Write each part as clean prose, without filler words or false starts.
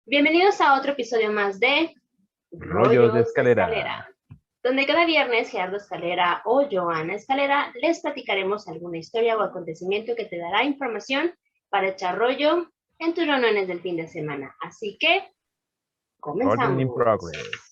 Bienvenidos a otro episodio más de Rollos de Escalera, donde cada viernes Gerardo Escalera o Joana Escalera les platicaremos alguna historia o acontecimiento que te dará información para echar rollo en tus reuniones del fin de semana. Así que, comenzamos. Rolling in progress.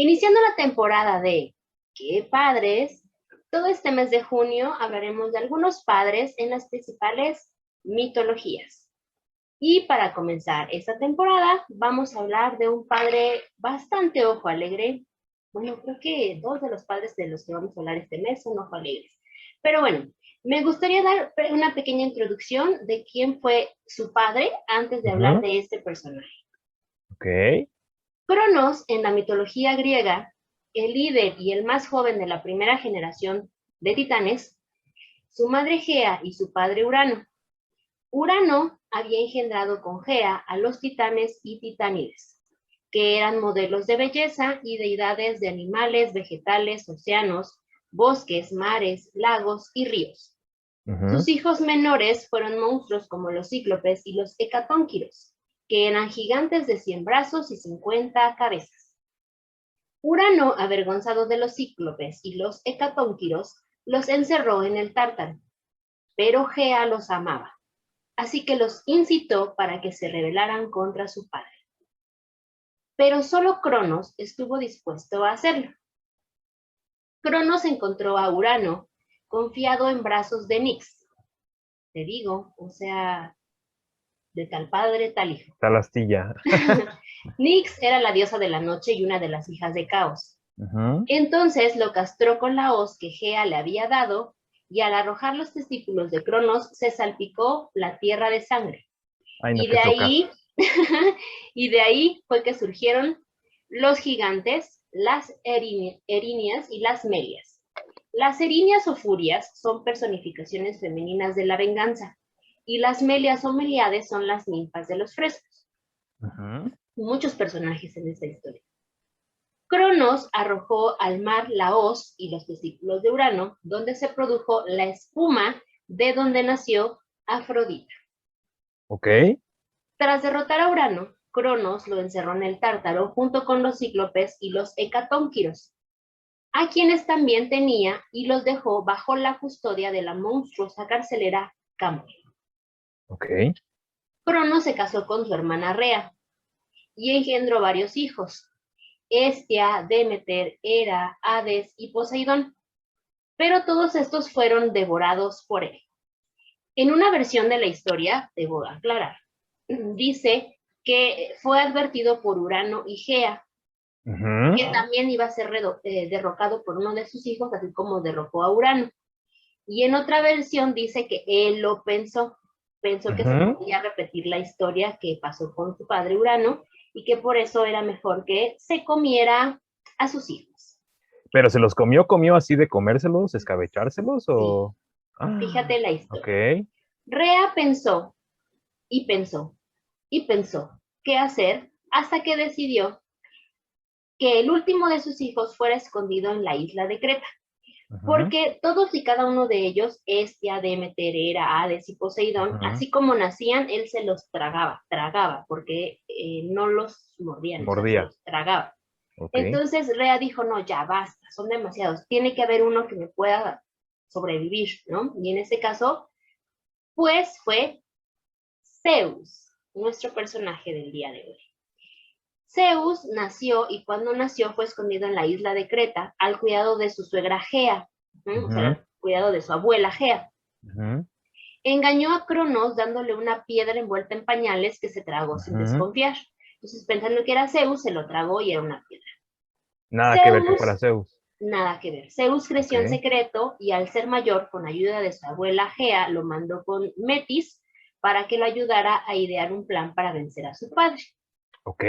Iniciando la temporada de ¡Qué padres! Todo este mes de junio hablaremos de algunos padres en las principales mitologías. Y para comenzar esta temporada, vamos a hablar de un padre bastante ojo alegre. Bueno, creo que dos de los padres de los que vamos a hablar este mes son ojo alegres. Pero bueno, me gustaría dar una pequeña introducción de quién fue su padre antes de hablar de este personaje. Ok. Cronos, en la mitología griega, el líder y el más joven de la primera generación de titanes, su madre Gea y su padre Urano. Urano había engendrado con Gea a los titanes y titánides, que eran modelos de belleza y deidades de animales, vegetales, océanos, bosques, mares, lagos y ríos. Sus hijos menores fueron monstruos como los cíclopes y los hecatónquiros, que eran gigantes de 100 brazos y 50 cabezas. Urano, avergonzado de los cíclopes y los hecatónquiros, los encerró en el Tártaro, pero Gea los amaba, así que los incitó para que se rebelaran contra su padre. Pero solo Cronos estuvo dispuesto a hacerlo. Cronos encontró a Urano confiado en brazos de Nix. Te digo, o sea, de tal padre, tal hijo. Tal astilla. Nix era la diosa de la noche y una de las hijas de Caos. Entonces lo castró con la hoz que Gea le había dado, y al arrojar los testículos de Cronos se salpicó la tierra de sangre. Ay, no, y de ahí fue que surgieron los gigantes, las erinias y las melias. Las erinias o furias son personificaciones femeninas de la venganza, y las melias o meliades son las ninfas de los frescos. Muchos personajes en esta historia. Cronos arrojó al mar la hoz y los testículos de Urano, donde se produjo la espuma de donde nació Afrodita. Ok. Tras derrotar a Urano, Cronos lo encerró en el Tártaro junto con los cíclopes y los hecatónquiros, a quienes también tenía, y los dejó bajo la custodia de la monstruosa carcelera Cambre. Ok. Cronos se casó con su hermana Rea y engendró varios hijos: Hestia, Demeter, Hera, Hades y Poseidón, pero todos estos fueron devorados por él. En una versión de la historia, debo aclarar, dice que fue advertido por Urano y Gea, que también iba a ser derrocado por uno de sus hijos, así como derrocó a Urano. Y en otra versión dice que él lo pensó que se podía repetir la historia que pasó con su padre Urano, y que por eso era mejor que se comiera a sus hijos. ¿Pero se los comió así de comérselos, escabechárselos o...? Sí. Fíjate la historia. Ok. Rea pensó y pensó y pensó qué hacer, hasta que decidió que el último de sus hijos fuera escondido en la isla de Creta, porque todos y cada uno de ellos, Hestia, Demeter, Hera, Hades y Poseidón, así como nacían, él se los tragaba, porque no los mordía, o sea, se los tragaba. Okay. Entonces Rea dijo, no, ya basta, son demasiados, tiene que haber uno que me pueda sobrevivir, ¿no? Y en ese caso, pues fue Zeus, nuestro personaje del día de hoy. Zeus nació, y cuando nació fue escondido en la isla de Creta al cuidado de su suegra Gea, o sea, al cuidado de su abuela Gea. Engañó a Cronos dándole una piedra envuelta en pañales que se tragó sin desconfiar. Entonces, pensando que era Zeus, se lo tragó y era una piedra. Nada que ver que fuera Zeus. Nada que ver. Zeus creció en secreto, y al ser mayor, con ayuda de su abuela Gea, lo mandó con Metis para que lo ayudara a idear un plan para vencer a su padre. Ok.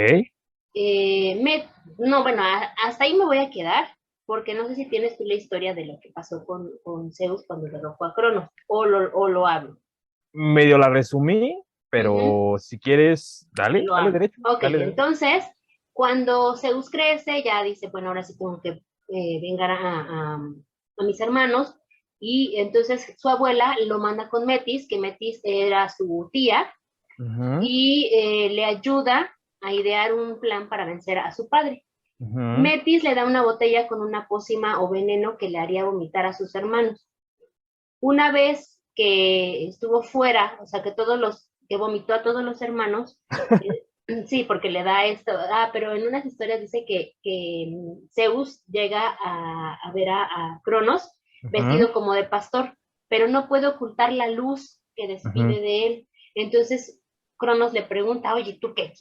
No, bueno, hasta ahí me voy a quedar, porque no sé si tienes tú la historia de lo que pasó con Zeus cuando derrocó a Cronos, o lo hablo. Medio la resumí, Ujú. pero si quieres, dale, Lo dale hago. derecho, Ok, dale derecho. entonces, cuando Zeus crece, ya dice, bueno, ahora sí tengo que vengar a mis hermanos, y entonces su abuela lo manda con Metis, que Metis era su tía, Ujú, y le ayuda a idear un plan para vencer a su padre. ujú. Metis le da una botella con una pócima o veneno que le haría vomitar a sus hermanos. Una vez que estuvo fuera, o sea, que vomitó a todos los hermanos, sí, porque le da esto, pero en unas historias dice que Zeus llega a ver a Cronos Ujú, vestido como de pastor, pero no puede ocultar la luz que ujú. despide de él. Entonces Cronos le pregunta, oye, ¿tú qué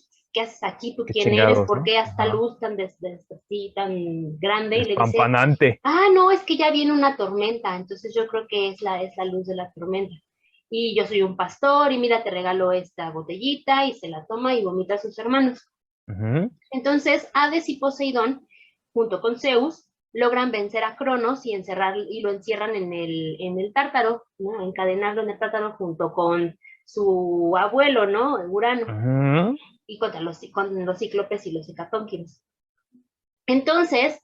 haces aquí? ¿Tú Qué quién eres? chingados, ¿Por ¿no? qué esta Ajá. luz así, tan grande? Y le dice, Despampanante. no, es que ya viene una tormenta, entonces yo creo que es la luz de la tormenta. Y yo soy un pastor y mira, te regalo esta botellita y se la toma y vomita a sus hermanos. Ujú, Entonces Hades y Poseidón, junto con Zeus, logran vencer a Cronos y lo encierran en el Tártaro, ¿no? Encadenarlo en el Tártaro junto con su abuelo, ¿no? Urano, ujú. y con los cíclopes y los hecatónquiros. Entonces,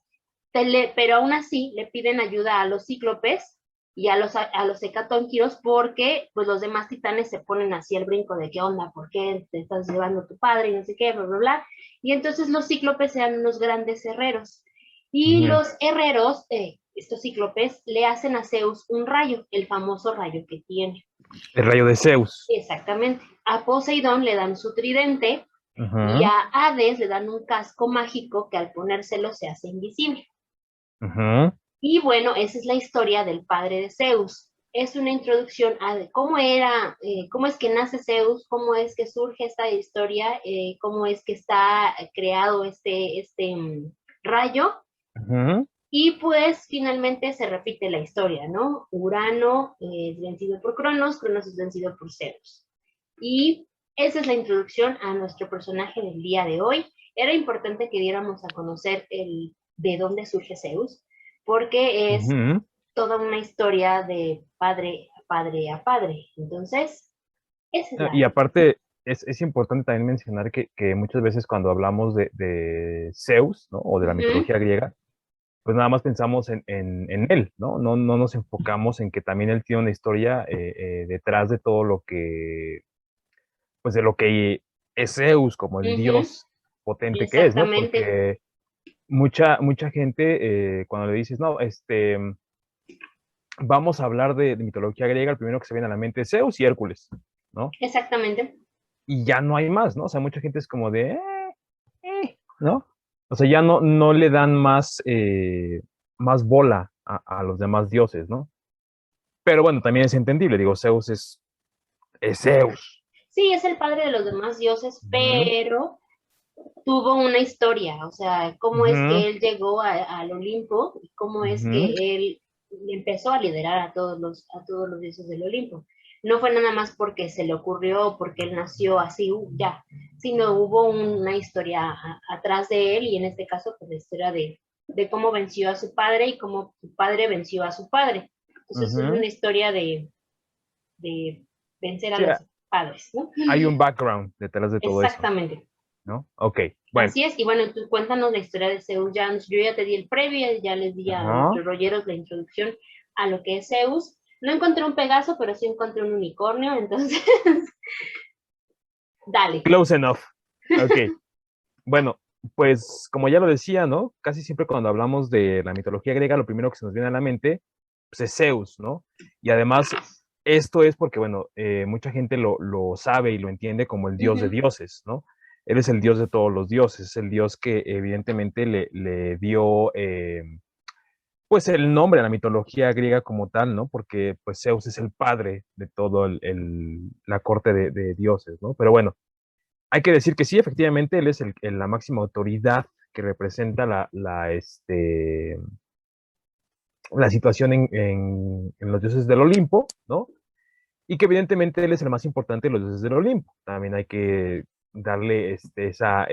pero aún así le piden ayuda a los cíclopes y a los hecatónquiros porque pues los demás titanes se ponen así el brinco de qué onda, por qué te estás llevando a tu padre y no sé qué, bla, bla, bla. Y entonces los cíclopes eran unos grandes herreros. Y Ujú. los herreros, estos cíclopes, le hacen a Zeus un rayo, el famoso rayo que tiene. El rayo de Zeus. Exactamente. A Poseidón le dan su tridente y Ujú, a Hades le dan un casco mágico que al ponérselo se hace invisible. ujú. Y bueno, esa es la historia del padre de Zeus. Es una introducción a cómo era, cómo es que nace Zeus, cómo es que surge esta historia, cómo es que está creado este rayo. Ujú. Y pues finalmente se repite la historia, ¿no? Urano es vencido por Cronos, Cronos es vencido por Zeus. Y esa es la introducción a nuestro personaje del día de hoy. Era importante que diéramos a conocer de dónde surge Zeus, porque es Ujú. toda una historia de padre a padre a padre. Entonces, esa es Y la... aparte, es importante también mencionar que muchas veces cuando hablamos de Zeus, ¿no? O de la Ujú, mitología griega, pues nada más pensamos en él, ¿no? No nos enfocamos en que también él tiene una historia detrás de todo lo que, pues de lo que es Zeus como el ujú, dios potente que es, ¿no? exactamente, Porque mucha gente, cuando le dices, no, vamos a hablar de mitología griega, el primero que se viene a la mente es Zeus y Hércules, ¿no? exactamente. Y ya no hay más, ¿no? O sea, mucha gente es como de, ¿no? O sea, ya no le dan más bola a los demás dioses, ¿no? Pero bueno, también es entendible, digo, Zeus es Zeus. Sí, es el padre de los demás dioses, Ujú, pero tuvo una historia, o sea, cómo es ujú, que él llegó al Olimpo y cómo es ujú, que él empezó a liderar a todos los dioses del Olimpo. No fue nada más porque se le ocurrió, porque él nació así, ya, sino hubo una historia atrás de él y en este caso, pues la historia de cómo venció a su padre y cómo su padre venció a su padre. Entonces es ujú. una historia de vencer a Sí, los padres, ¿no? hay un background detrás de todo eso, Exactamente. ¿no? Ok, bueno. Así es, y bueno, tú cuéntanos la historia de Zeus. Yo ya te di el previo, ya les di a Ajá. nuestros rolleros la introducción a lo que es Zeus. No encontré un Pegaso, pero sí encontré un unicornio, entonces, dale. Close enough. Ok. Bueno, pues como ya lo decía, ¿no? Casi siempre cuando hablamos de la mitología griega, lo primero que se nos viene a la mente pues, es Zeus, ¿no? Y además, esto es porque, bueno, mucha gente lo sabe y lo entiende como el dios de Ujú, dioses, ¿no? Él es el dios de todos los dioses, es el dios que evidentemente le dio, pues, el nombre a la mitología griega como tal, ¿no? Porque, pues, Zeus es el padre de todo la corte de dioses, ¿no? Pero bueno, hay que decir que sí, efectivamente, él es la máxima autoridad que representa la situación en los dioses del Olimpo, ¿no? Y que evidentemente él es el más importante de los dioses del Olimpo. También hay que darle esa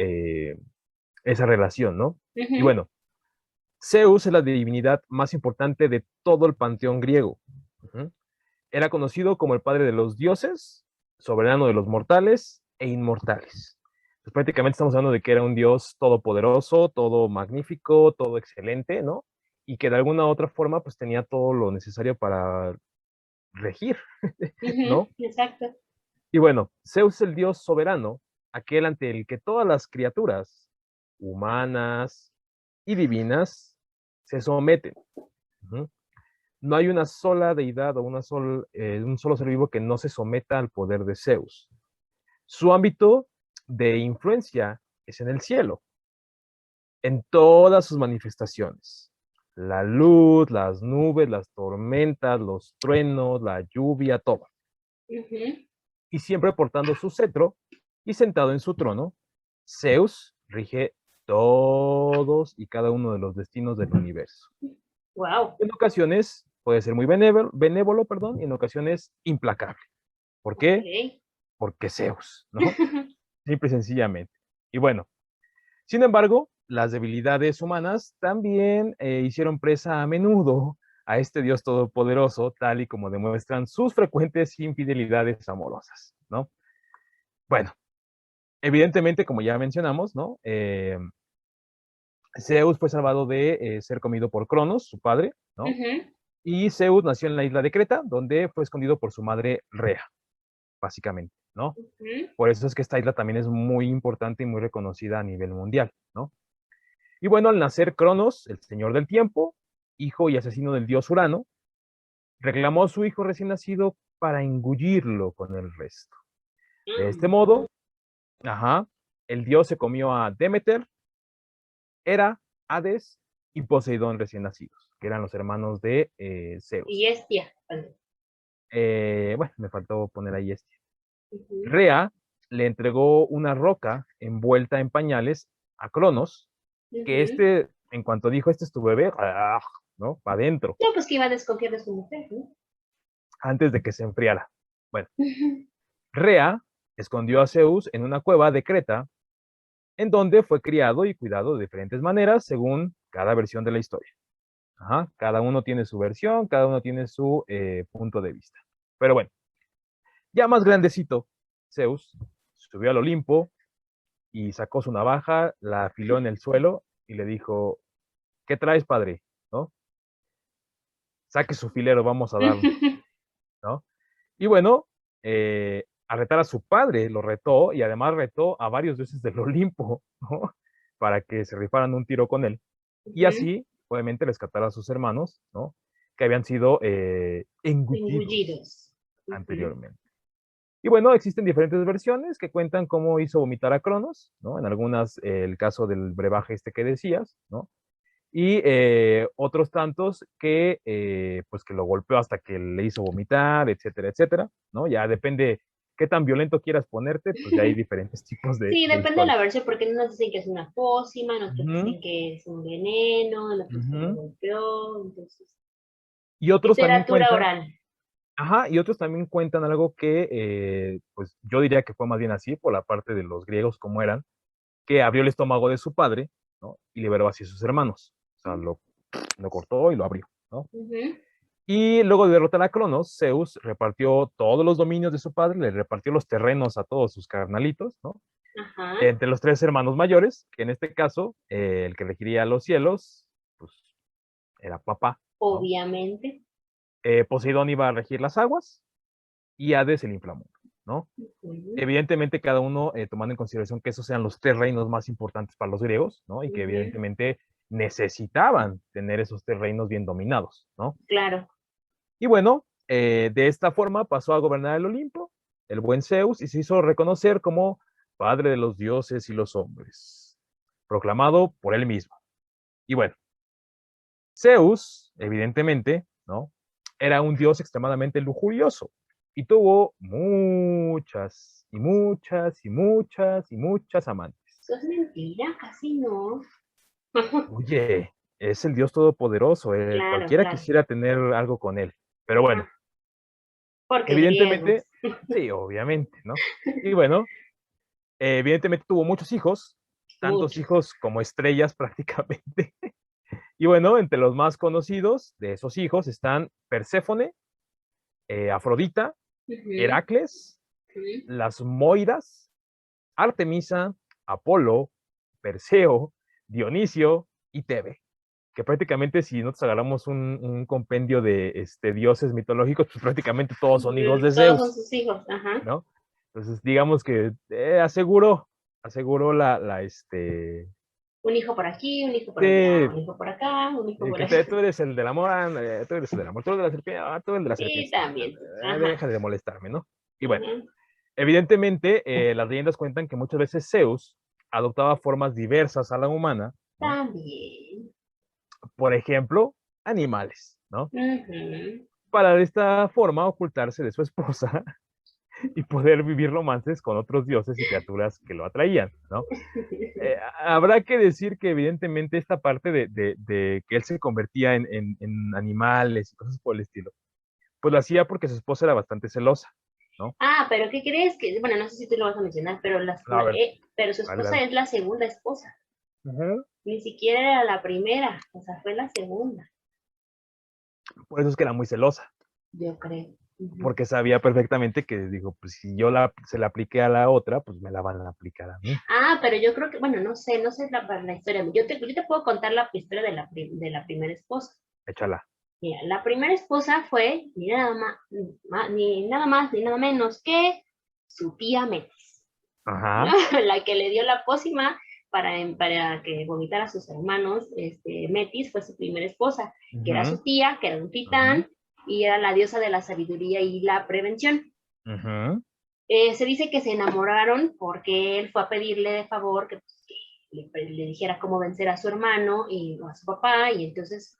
relación, ¿no? Y ujú, bueno, Zeus es la divinidad más importante de todo el panteón griego. Ujú. Era conocido como el padre de los dioses, soberano de los mortales e inmortales. Pues prácticamente estamos hablando de que era un Dios todopoderoso, todo magnífico, todo excelente, ¿no? Y que de alguna u otra forma pues tenía todo lo necesario para regir, ¿no? Exacto. Y bueno, Zeus es el Dios soberano, aquel ante el que todas las criaturas humanas y divinas se someten. Ujú. No hay una sola deidad o un solo ser vivo que no se someta al poder de Zeus. Su ámbito de influencia es en el cielo, en todas sus manifestaciones. La luz, las nubes, las tormentas, los truenos, la lluvia, todo. Y siempre portando su cetro y sentado en su trono, Zeus rige todos y cada uno de los destinos del universo. Wow. En ocasiones puede ser muy benévolo, perdón, y en ocasiones implacable. ¿Por qué? Ok. Porque Zeus, ¿no? Simple y sencillamente. Y bueno, sin embargo, las debilidades humanas también hicieron presa a menudo a este Dios todopoderoso, tal y como demuestran sus frecuentes infidelidades amorosas, ¿no? Bueno, evidentemente, como ya mencionamos, ¿no? Zeus fue salvado de ser comido por Cronos, su padre, ¿no? Y Zeus nació en la isla de Creta, donde fue escondido por su madre Rea, básicamente, ¿no? Por eso es que esta isla también es muy importante y muy reconocida a nivel mundial, ¿no? Y bueno, al nacer Cronos, el señor del tiempo, hijo y asesino del dios Urano, reclamó a su hijo recién nacido para engullirlo con el resto. De este modo, ajá, el dios se comió a Demeter, Hera, Hades y Poseidón recién nacidos, que eran los hermanos de Y Zeus. Estia. Bueno, me faltó poner ahí este. Rea le entregó una roca envuelta en pañales a Cronos, que este, en cuanto dijo, este es tu bebé, ¿no? Para adentro, No, pues que iba a desconfiar de su mujer, ¿no? antes de que se enfriara. Bueno, Rea escondió a Zeus en una cueva de Creta, en donde fue criado y cuidado de diferentes maneras según cada versión de la historia. Ajá, cada uno tiene su versión, cada uno tiene su punto de vista. Pero bueno, ya más grandecito, Zeus subió al Olimpo y sacó su navaja, la afiló en el suelo y le dijo, ¿qué traes, padre? ¿No? Saque su filero, vamos a darle, ¿no? Y bueno, a retar a su padre, lo retó y además retó a varios dioses del Olimpo, ¿no? Para que se rifaran un tiro con él. Y así, obviamente, rescatar a sus hermanos, ¿no? Que habían sido engullidos Engullidos. anteriormente. Y bueno, existen diferentes versiones que cuentan cómo hizo vomitar a Cronos, ¿no? En algunas, el caso del brebaje este que decías, ¿no? Y otros tantos que, pues que lo golpeó hasta que le hizo vomitar, etcétera, etcétera, ¿no? Ya depende qué tan violento quieras ponerte, pues ya hay diferentes tipos Sí, de depende de la historias. versión, porque unos dicen que es una pócima, en otros Ujú, dicen que es un veneno, en otros que lo ujú. golpeó, entonces, Y otros también literatura cuentan, oral. ajá, y otros también cuentan algo que, pues yo diría que fue más bien así, por la parte de los griegos como eran, que abrió el estómago de su padre, ¿no? Y liberó así a sus hermanos. O sea, lo cortó y lo abrió, ¿no? Y luego de derrotar a Cronos, Zeus repartió todos los dominios de su padre, le repartió los terrenos a todos sus carnalitos, ¿no? Ajá, Entre los tres hermanos mayores, que en este caso, el que regiría los cielos, pues era papá, ¿no? obviamente. Poseidón iba a regir las aguas y Hades el inframundo, ¿no? Evidentemente cada uno tomando en consideración que esos sean los tres reinos más importantes para los griegos, ¿no? Y que evidentemente necesitaban tener esos tres reinos bien dominados, ¿no? Claro. Y bueno, de esta forma pasó a gobernar el Olimpo, el buen Zeus, y se hizo reconocer como padre de los dioses y los hombres, proclamado por él mismo. Y bueno, Zeus, evidentemente, ¿no? Era un dios extremadamente lujurioso y tuvo muchas y muchas y muchas y muchas amantes. Eso es mentira, casi no. Oye, es el dios todopoderoso, Claro, cualquiera claro. quisiera tener algo con él. Pero bueno, Ajá, porque griegos. evidentemente, sí, obviamente, ¿no? Y bueno, evidentemente tuvo muchos hijos, tantos Muchos. hijos como estrellas prácticamente. Y bueno, entre los más conocidos de esos hijos están Perséfone, Afrodita, Heracles Ujú. las Moiras, Artemisa, Apolo, Perseo, Dionisio y Tebe. Que prácticamente si nosotros agarramos un compendio de dioses mitológicos, pues prácticamente todos son hijos de Todos son Zeus, sus hijos, ajá. ¿no? Entonces, digamos que aseguró Un hijo por aquí, un hijo por allá, sí, un hijo por acá, un hijo por allá. tú eres el del amor, tú eres el del amor, tú eres de la serpiente, tú eres el de la Sí, serpiente, también. Ajá. deja de molestarme, ¿no? Y bueno, Ujú. evidentemente, las leyendas cuentan que muchas veces Zeus adoptaba formas diversas a la humana, ¿no? También. Por ejemplo, animales, ¿no? Ujú. Para de esta forma ocultarse de su esposa y poder vivir romances con otros dioses y criaturas que lo atraían, ¿no? Habrá que decir que evidentemente esta parte de que él se convertía en animales y cosas por el estilo, pues lo hacía porque su esposa era bastante celosa, ¿no? Ah, pero ¿qué crees que? Bueno, no sé si tú lo vas a mencionar, pero, No, a ver, pero su dale, esposa dale. es la segunda esposa. Ujú. Ni siquiera era la primera, o sea, fue la segunda, Por eso es que era muy celosa, yo creo. Ujú. porque sabía perfectamente que, digo, pues si yo se la apliqué a la otra, pues me la van a aplicar a mí. Ah, pero yo creo que, bueno, no sé la historia. Yo te puedo contar la historia de la primera esposa. Échala. Mira, la primera esposa fue ni nada más ni nada menos que su tía Metis, Ajá. la que le dio la pócima para que vomitara a sus hermanos. Metis fue su primera esposa, que era Ujú, su tía, que era un ujú, titán y era la diosa de la sabiduría y la prevención. ujú, Se dice que se enamoraron porque él fue a pedirle de favor que, pues, que le dijera cómo vencer a su hermano y a su papá, y entonces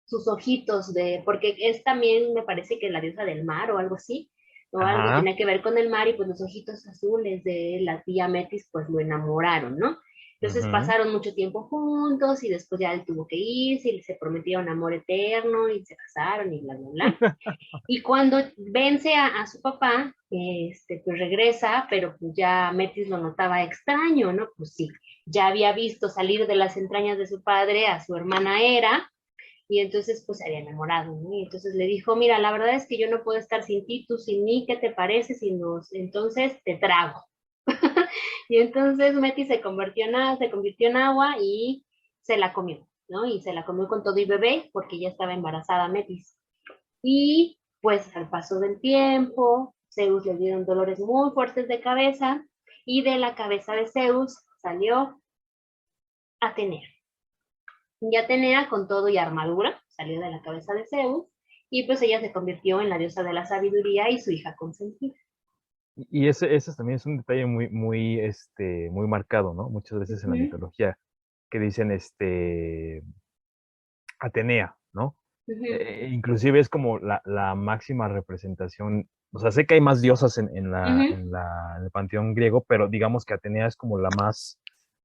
sus ojitos porque es también, me parece que la diosa del mar o algo así, o algo que ajá. tenía que ver con el mar, y pues los ojitos azules de la tía Metis pues lo enamoraron, ¿no? Entonces Ujú, pasaron mucho tiempo juntos y después ya él tuvo que irse y se prometieron amor eterno y se casaron y bla, bla, bla. Y cuando vence a su papá, pues regresa, pero pues ya Metis lo notaba extraño, ¿no? Pues sí, ya había visto salir de las entrañas de su padre a su hermana Hera, y entonces pues se había enamorado, ¿no? Y entonces le dijo, mira, la verdad es que yo no puedo estar sin ti, tú sin mí, ¿qué te parece si entonces te trago? Y entonces Metis se convirtió en agua y se la comió, ¿no? Y se la comió con todo y bebé, porque ya estaba embarazada Metis. Y pues al paso del tiempo, Zeus le dieron dolores muy fuertes de cabeza, y de la cabeza de Zeus salió Atenea. Y Atenea, con todo y armadura, salió de la cabeza de Zeus, y pues ella se convirtió en la diosa de la sabiduría y su hija consentida. Y ese también es un detalle muy marcado, ¿no? Muchas veces en la Ujú, mitología que dicen, Atenea, ¿no? ujú, Inclusive es como la máxima representación. O sea, sé que hay más diosas ujú. en el panteón griego, pero digamos que Atenea es como la más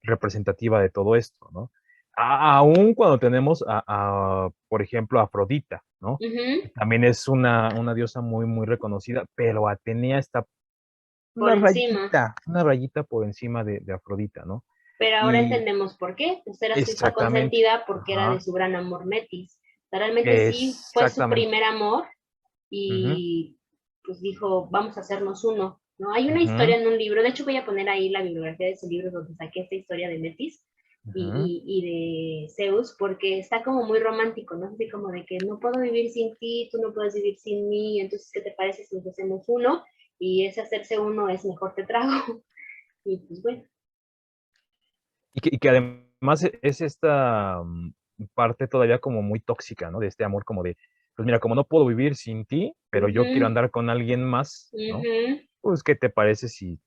representativa de todo esto, ¿no? Aún cuando tenemos por ejemplo, Afrodita, ¿no? Ujú. Que también es una diosa muy reconocida, pero Atenea está Por encima. una rayita por encima de Afrodita, ¿no? Pero ahora Y entendemos por qué. Pues era su hija exactamente, consentida porque era de ajá, su gran amor Metis. O sea, realmente sí fue su exactamente. primer amor, Ujú, y pues dijo, vamos a hacernos uno, ¿no? Hay una ujú, historia en un libro, de hecho voy a poner ahí la bibliografía de ese libro donde saqué esta historia de Metis ujú. y de Zeus, porque está como muy romántico, ¿no? Así como de que no puedo vivir sin ti, tú no puedes vivir sin mí, entonces, ¿qué te parece si nos hacemos uno? Y ese hacerse uno es mejor te trago. Y pues bueno. Y que además es esta parte todavía como muy tóxica, ¿no? De este amor como de, pues mira, como no puedo vivir sin ti, pero yo quiero Ujú, andar con alguien más, ¿no? ujú. Pues, ¿qué te parece si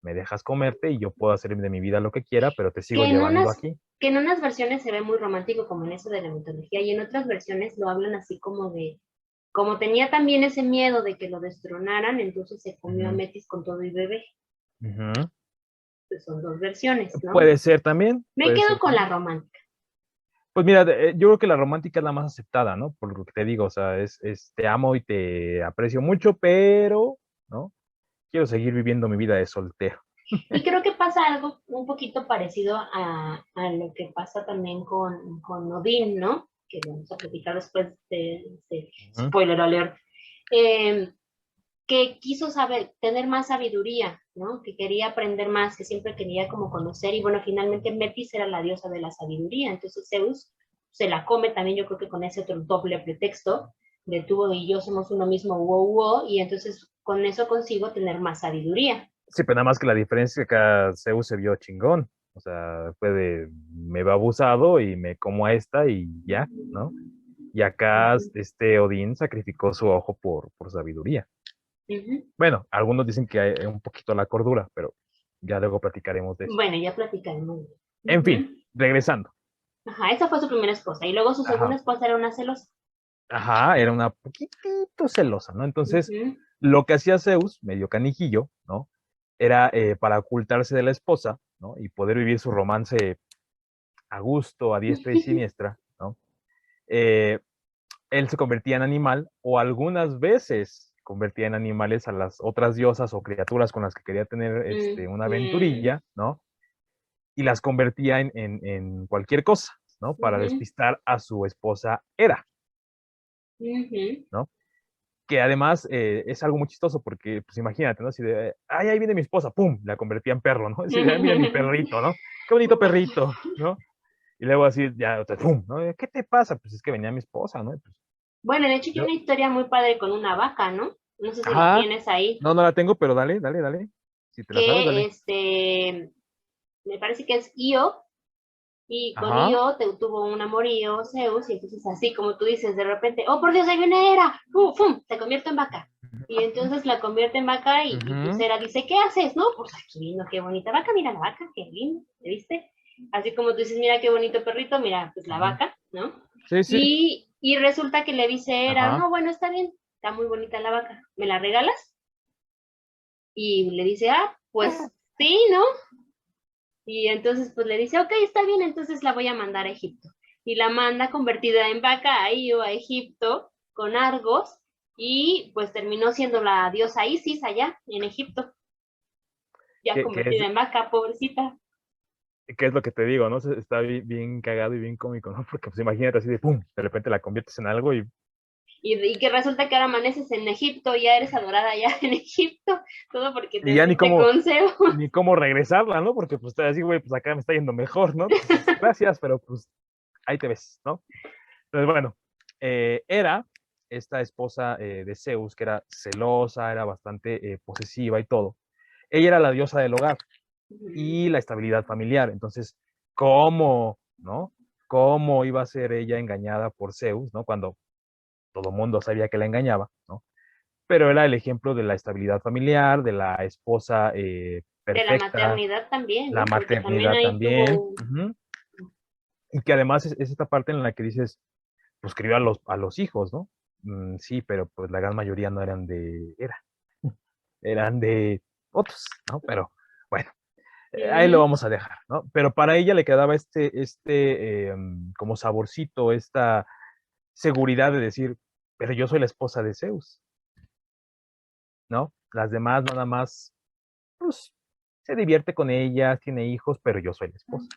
me dejas comerte y yo puedo hacer de mi vida lo que quiera, pero te sigo Que en llevando unas, aquí? que en unas versiones se ve muy romántico como en eso de la mitología, y en otras versiones lo hablan así como de, como tenía también ese miedo de que lo destronaran, entonces se comió a Ujú, Metis con todo y bebé. ujú. Pues son dos versiones, ¿no? Puede ser también, Me puede quedo ser con la también. romántica. Pues mira, yo creo que la romántica es la más aceptada, ¿no? Por lo que te digo, o sea, te amo y te aprecio mucho, pero, ¿no? Quiero seguir viviendo mi vida de soltero. Y creo que pasa algo un poquito parecido a lo que pasa también con Odín, ¿no? Que vamos a platicar después de Ujú, spoiler alert. Eh, que quiso saber, tener más sabiduría, ¿no? Que quería aprender más, que siempre quería como conocer, y bueno, finalmente Metis era la diosa de la sabiduría, entonces Zeus se la come también, yo creo que con ese otro doble pretexto, de tú y yo somos uno mismo, y entonces con eso consigo tener más sabiduría. Sí, pero nada más que la diferencia es que acá Zeus se vio chingón. O sea, fue de, me va abusado y me como a esta y ya, ¿no? Y acá este Odín sacrificó su ojo por sabiduría. Bueno, algunos dicen que hay un poquito la cordura, pero ya luego platicaremos de eso. Bueno, ya platicaremos. En fin, regresando. Ajá, esa fue su primera esposa. Y luego su segunda Ajá, esposa era una celosa. ajá, era una poquitito celosa, ¿no? Entonces, lo que hacía Zeus, medio canijillo, ¿no? Era para ocultarse de la esposa, ¿no? Y poder vivir su romance a gusto, a diestra y siniestra, ¿no? Eh, Él se convertía en animal o algunas veces convertía en animales a las otras diosas o criaturas con las que quería tener una aventurilla, ¿no? Y las convertía en cualquier cosa, ¿no? Para despistar a su esposa Hera, ¿no? Que además es algo muy chistoso porque, pues imagínate, ¿no? Así de, ay, ahí viene mi esposa, ¡pum! La convertía en perro, ¿no? Así de, ay, mira mi perrito, ¿no? Qué bonito perrito, ¿no? Y luego así, ya, ¡pum! ¿No? ¿Qué te pasa? Pues es que venía mi esposa, ¿no? Pues, Bueno, de hecho, hay yo, una historia muy padre con una vaca, ¿no? No sé si la ajá, tienes ahí. no, no la tengo, pero dale, dale, dale. Si te la sabes, Que dale. me parece que es Io, y con Ajá. Io tuvo un amorío Zeus, y entonces así como tú dices, de repente, oh por Dios, ahí viene Hera, ¡pum! ¡Pum! Se convierte en vaca. Y entonces la convierte en vaca, y pues Ujú. Hera dice, ¿qué haces? No, pues aquí vino, qué bonita vaca, mira la vaca, qué lindo, ¿viste? Así como tú dices, mira qué bonito perrito, mira, pues la Ujú. vaca, ¿no? Sí, sí. Y resulta que le dice Hera, Ajá. no, bueno, está bien, está muy bonita la vaca, ¿me la regalas? Y le dice, ah, pues sí, ¿no? Y entonces pues le dice, ok, está bien, entonces la voy a mandar a Egipto. Y la manda convertida en vaca a Io, a Egipto, con Argos, y pues terminó siendo la diosa Isis allá en Egipto, ya ¿Qué, qué es, convertida en vaca, pobrecita. qué es lo que te digo, ¿no? Está bien cagado y bien cómico, ¿no? Porque pues imagínate así de pum, de repente la conviertes en algo Y que resulta que ahora amaneces en Egipto, ya eres adorada allá en Egipto, todo porque y te ya fuiste con Zeus. ni cómo regresarla, ¿no? Porque pues así, güey, pues acá me está yendo mejor, ¿no? Pues, gracias, pero pues ahí te ves, ¿no? Entonces, bueno, era esta esposa de Zeus, que era celosa, era bastante posesiva y todo. Ella era la diosa del hogar y la estabilidad familiar. Entonces, ¿cómo, no? ¿Cómo iba a ser ella engañada por Zeus, ¿no? Cuando todo mundo sabía que la engañaba, ¿no? Pero era el ejemplo de la estabilidad familiar, de la esposa De la perfecta, maternidad también, la ¿no? Porque también maternidad ahí también, tuvo. y que además es esta parte en la que dices, pues crió a los hijos, ¿no? Sí, pero pues la gran mayoría no eran de eran de otros, ¿no? Pero bueno, ahí lo vamos a dejar, ¿no? Pero para ella le quedaba como saborcito, esta seguridad de decir, pero yo soy la esposa de Zeus, ¿no? Las demás nada más, pues, se divierte con ellas, tiene hijos, pero yo soy la esposa.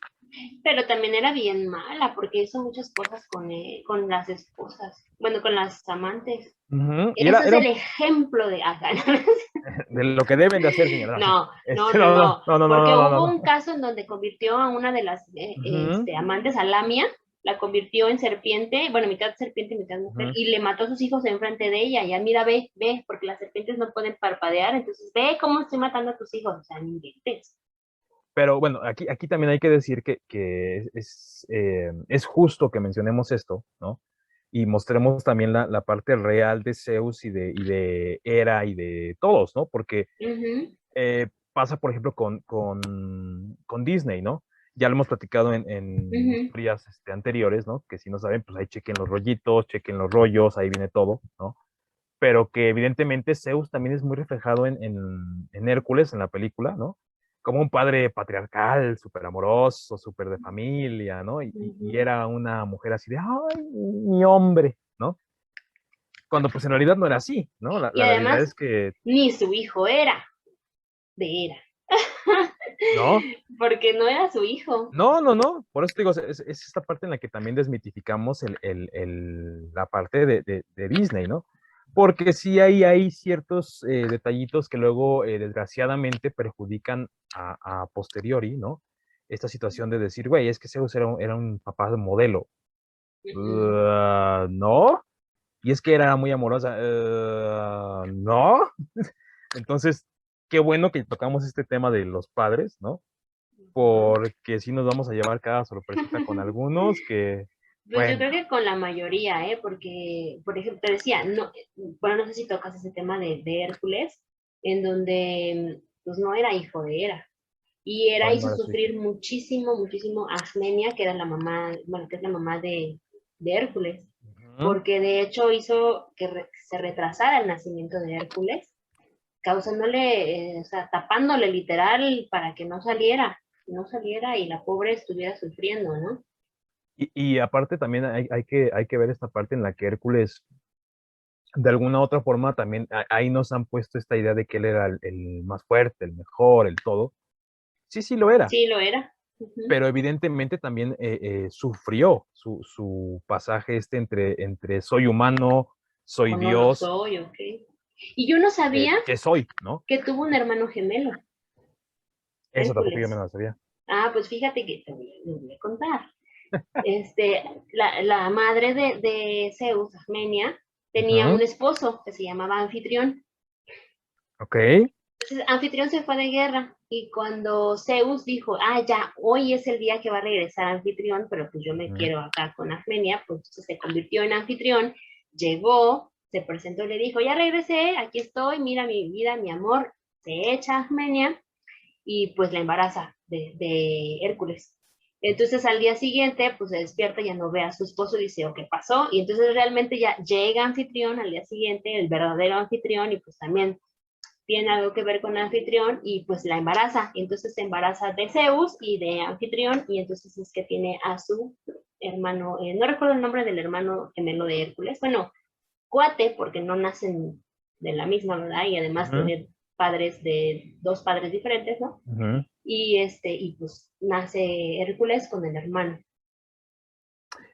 Pero también era bien mala, porque hizo muchas cosas con las esposas, bueno, con las amantes. Ujú. Y Eso es era el ejemplo de acá. de lo que deben de hacer, señora. Así, No, no, no, no, no, no, no, no, no, porque no, no, hubo no. un caso en donde convirtió a una de las Ujú, amantes, a Lamia, la convirtió en serpiente, bueno, mitad serpiente, mitad mujer, ujú. y le mató a sus hijos enfrente de ella. Ya, mira, ve, ve, porque las serpientes no pueden parpadear, entonces ve cómo estoy matando a tus hijos, o sea, no inventes. Pero bueno, aquí también hay que decir que es justo que mencionemos esto, ¿no? Y mostremos también la parte real de Zeus y de Hera y de todos, ¿no? Porque pasa, por ejemplo, con Disney, ¿no? Ya lo hemos platicado en historias anteriores, ¿no? Que si no saben, pues ahí chequen los rollitos, chequen los rollos, ahí viene todo, ¿no? Pero que evidentemente Zeus también es muy reflejado en Hércules, en la película, ¿no? Como un padre patriarcal, súper amoroso, súper de familia, ¿no? Y era una mujer así de, ay, mi hombre, ¿no? Cuando pues en realidad no era así, ¿no? La, Y la realidad además, es que, ni su hijo era de Hera, no, porque no era su hijo. no, no, no. Por eso te digo, es esta parte en la que también desmitificamos la parte de Disney, ¿no? Porque sí hay ciertos detallitos que luego, desgraciadamente, perjudican a posteriori, ¿no? Esta situación de decir, güey, es que Zeus era un papá de modelo. Ujú. No. Y es que era muy amorosa. No. Entonces, qué bueno que tocamos este tema de los padres, ¿no? Ujú. Porque sí nos vamos a llevar cada sorpresita con algunos que, Pues yo bueno, creo que con la mayoría, ¿eh? Porque, por ejemplo, te decía, no, bueno, no sé si tocas ese tema de Hércules, en donde pues no era hijo de Hera. Y Hera ay, no hizo era su hijo. sufrir muchísimo, muchísimo a Asmenia, que era la mamá, bueno, que es la mamá de Hércules, Ujú. porque de hecho hizo que se retrasara el nacimiento de Hércules, causándole, o sea, tapándole literal para que no saliera y la pobre estuviera sufriendo, ¿no? Y aparte también hay que ver esta parte en la que Hércules, de alguna u otra forma, también ahí nos han puesto esta idea de que él era el más fuerte, el mejor, el todo. Sí, sí lo era, Sí, lo era. Ujú. pero evidentemente también sufrió su pasaje entre soy humano, soy O no lo Dios, soy, ok. Y yo no sabía que soy, ¿no? que tuvo un hermano gemelo, Eso tampoco yo me Hércules. lo sabía. Ah, pues fíjate que te voy a contar. Este, la madre de Zeus, Armenia, tenía un Ujú. esposo que se llamaba Anfitrión. Ok. Entonces, Anfitrión se fue de guerra y cuando Zeus dijo, ah, ya, hoy es el día que va a regresar Anfitrión, pero pues yo me Ujú. quiero acá con Armenia, pues entonces se convirtió en Anfitrión, llegó, se presentó y le dijo, ya regresé, aquí estoy, mira mi vida, mi amor, se echa a Armenia y pues la embaraza de Hércules. Entonces al día siguiente, pues se despierta, ya no ve a su esposo y dice, oh, ¿qué pasó? Y entonces realmente ya llega Anfitrión al día siguiente, el verdadero Anfitrión, y pues también tiene algo que ver con Anfitrión y pues la embaraza. Y entonces se embaraza de Zeus y de Anfitrión y entonces es que tiene a su hermano, no recuerdo el nombre del hermano gemelo de Hércules, bueno, cuate porque no nacen de la misma, ¿verdad? Y además Ujú. tiene padres de dos padres diferentes, ¿no? Ujú. Y pues nace Hércules con el hermano.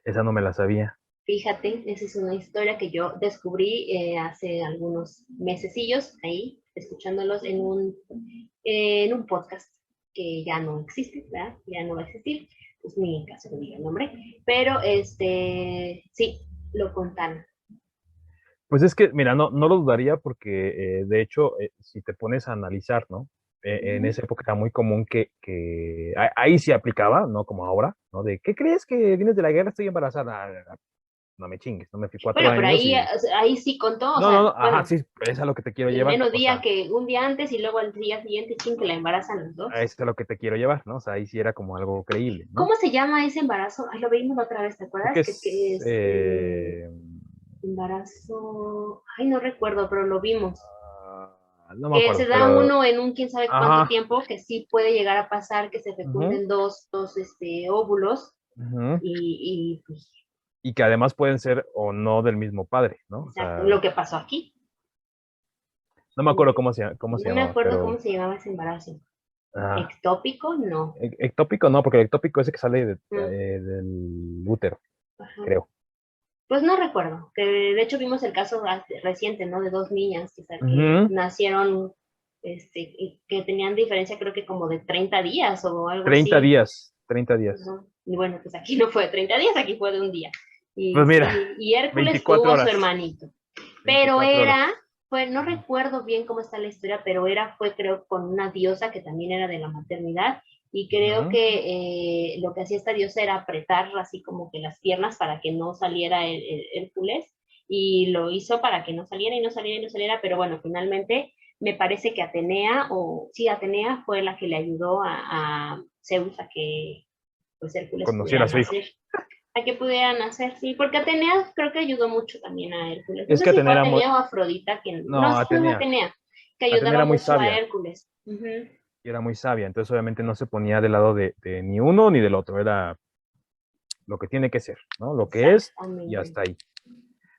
Esa no me la sabía. Fíjate, esa es una historia que yo descubrí hace algunos mesecillos ahí, escuchándolos en un podcast que ya no existe, ¿verdad? Ya no va a existir, pues ni en caso que diga el nombre, pero sí, lo contaron. Pues es que, mira, no lo dudaría porque, de hecho, si te pones a analizar, ¿no? En Ujú. esa época era muy común que ahí sí aplicaba, ¿no? Como ahora, ¿no? De, ¿qué crees que vienes de la guerra? Estoy embarazada. No me chingues, no me fui cuatro Bueno, pero años y... ahí sí contó, o No, no, sea, no, ajá, bueno, sí, es a lo que te quiero el llevar, menos o día sea, que un día antes y luego al día siguiente, ching, que la embarazan los a dos. eso es a lo que te quiero llevar, ¿no? O sea, ahí sí era como algo creíble, ¿no? ¿Cómo se llama ese embarazo? Ay, lo vimos la otra vez, ¿te Creo que acuerdas? Que es... es embarazo, ay, no recuerdo, pero lo vimos. no me Que se acuerdo, da pero... uno en un quién sabe cuánto Ajá. tiempo, que sí puede llegar a pasar que se Ujú. fecunden dos óvulos Ujú. pues, Y que además pueden ser o no del mismo padre, ¿no? O exacto, sea, lo que pasó aquí. no me acuerdo cómo se No me llamaba, acuerdo cómo pero se llamaba ese embarazo. ah, ¿Ectópico? No. ectópico no, porque el ectópico es el que sale Mm, del útero, ajá. creo. Pues no recuerdo, que de hecho vimos el caso reciente, ¿no? De dos niñas que Ujú. nacieron, y que tenían diferencia creo que como de 30 días o algo 30 así. días, 30 días. Ujú. Y bueno, pues aquí no fue de 30 días, aquí fue de un día. Y Pues mira, sí, y Hércules 24 tuvo a su horas, hermanito. Pero 24 era, horas. no Ujú. recuerdo bien cómo está la historia, pero fue creo con una diosa que también era de la maternidad. Y creo Ujú. que lo que hacía esta diosa era apretar así como que las piernas para que no saliera Hércules. Y lo hizo para que no saliera y no saliera y no saliera, pero bueno, finalmente me parece que Atenea, o sí, Atenea fue la que le ayudó a Zeus a que pues Hércules Conociera pudiera a su hijo. nacer, a que pudiera nacer, sí, porque Atenea creo que ayudó mucho también a Hércules. No Es sé que si fue Atenea era muy, Atenea o Afrodita quien, no, no, sí fue Atenea, Atenea, que Atenea ayudaba era muy mucho a sabia, Hércules. Ujú. y era muy sabia, entonces obviamente no se ponía del lado de ni uno ni del otro, era lo que tiene que ser, ¿no? Lo que es y Exactamente. hasta ahí.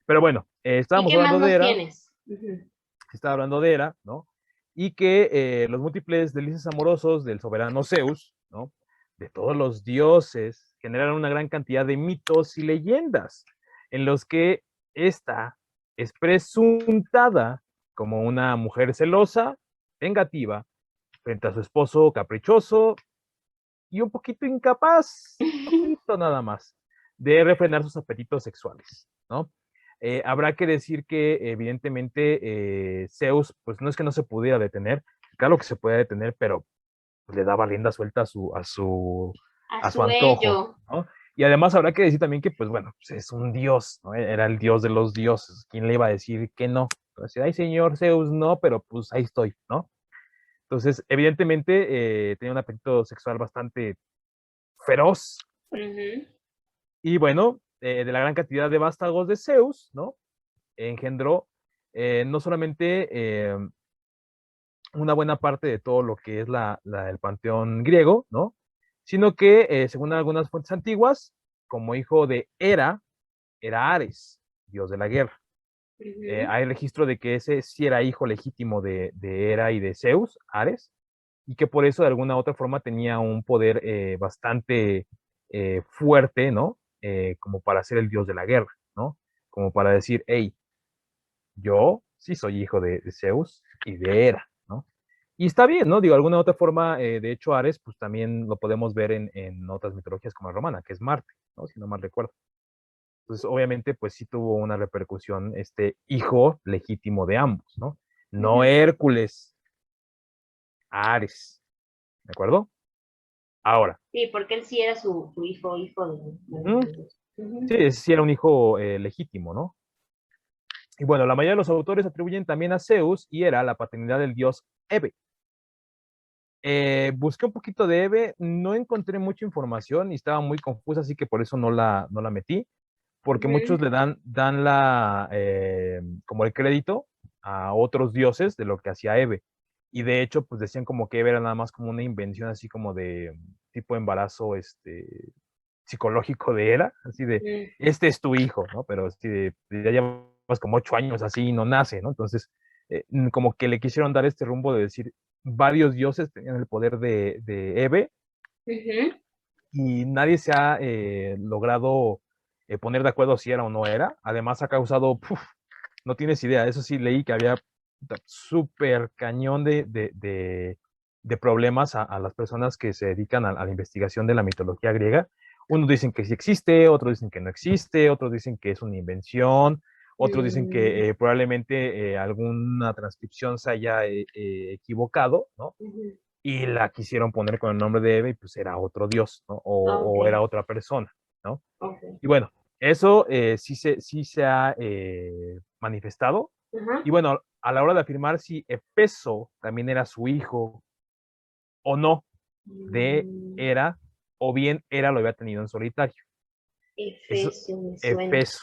Pero bueno, ¿Y estábamos qué más hablando de nos Hera, tienes? Ujú. estaba hablando de Hera, ¿no? Y que los múltiples delicias amorosos del soberano Zeus, ¿no? De todos los dioses, generaron una gran cantidad de mitos y leyendas en los que esta es presuntada como una mujer celosa, vengativa, frente a su esposo caprichoso y un poquito incapaz, poquito nada más, de refrenar sus apetitos sexuales, ¿no? Habrá que decir que evidentemente Zeus, pues no es que no se pudiera detener, claro que se puede detener, pero pues, le daba rienda suelta A a su su antojo, ello. ¿no? Y además habrá que decir también que, pues bueno, pues es un dios, ¿no? Era el dios de los dioses. ¿Quién le iba a decir que no? Entonces, ay, señor Zeus, no, pero pues ahí estoy, ¿no? Entonces, evidentemente, tenía un apetito sexual bastante feroz. Ujú. Y bueno, de la gran cantidad de vástagos de Zeus, ¿no? Engendró no solamente una buena parte de todo lo que es el panteón griego, ¿no? Sino que, según algunas fuentes antiguas, como hijo de Hera, era Ares, dios de la guerra. Ujú. Hay registro de que ese sí era hijo legítimo de Hera y de Zeus, Ares, y que por eso de alguna u otra forma tenía un poder bastante fuerte, ¿no? Como para ser el dios de la guerra, ¿no? Como para decir, hey, yo sí soy hijo de Zeus y de Hera, ¿no? Y está bien, ¿no? Digo, de alguna u otra forma, de hecho, Ares, pues también lo podemos ver en otras mitologías como la romana, que es Marte, ¿no? Si no mal recuerdo. Entonces, obviamente, pues sí tuvo una repercusión este hijo legítimo de ambos, ¿no? No Ujú. Hércules, Ares, ¿de acuerdo? Ahora, Sí, porque él sí era su hijo ujú, de Dios. sí, Ujú. ese sí era un hijo legítimo, ¿no? Y bueno, la mayoría de los autores atribuyen también a Zeus y Hera la paternidad del dios Hebe. Busqué un poquito de Hebe, no encontré mucha información y estaba muy confusa, así que por eso no la metí, porque muchos Ujú. le dan como el crédito a otros dioses de lo que hacía Hebe. Y de hecho, pues decían como que Hebe era nada más como una invención así como de tipo embarazo psicológico de Hera, así de, Mm. este es tu hijo, ¿no? Pero así de ya llevas como 8 años así y no nace, ¿no? Entonces, como que le quisieron dar este rumbo de decir, varios dioses tenían el poder de Hebe Ujú. y nadie se ha logrado poner de acuerdo si era o no era. Además ha causado, no tienes idea, eso sí leí que había súper cañón de problemas a las personas que se dedican a la investigación de la mitología griega. Unos dicen que sí existe, otros dicen que no existe, otros dicen que es una invención, otros dicen Mm. que probablemente alguna transcripción se haya equivocado, ¿no? Ujú. Y la quisieron poner con el nombre de Eva y pues era otro dios, ¿no? Ok, O era otra persona, ¿no? ok. Y bueno, eso sí se ha manifestado. Ajá. Y bueno, a la hora de afirmar si Efeso también era su hijo o no de Mm. Hera, o bien Hera lo había tenido en solitario. Eso, Efesio me suena. Efeso.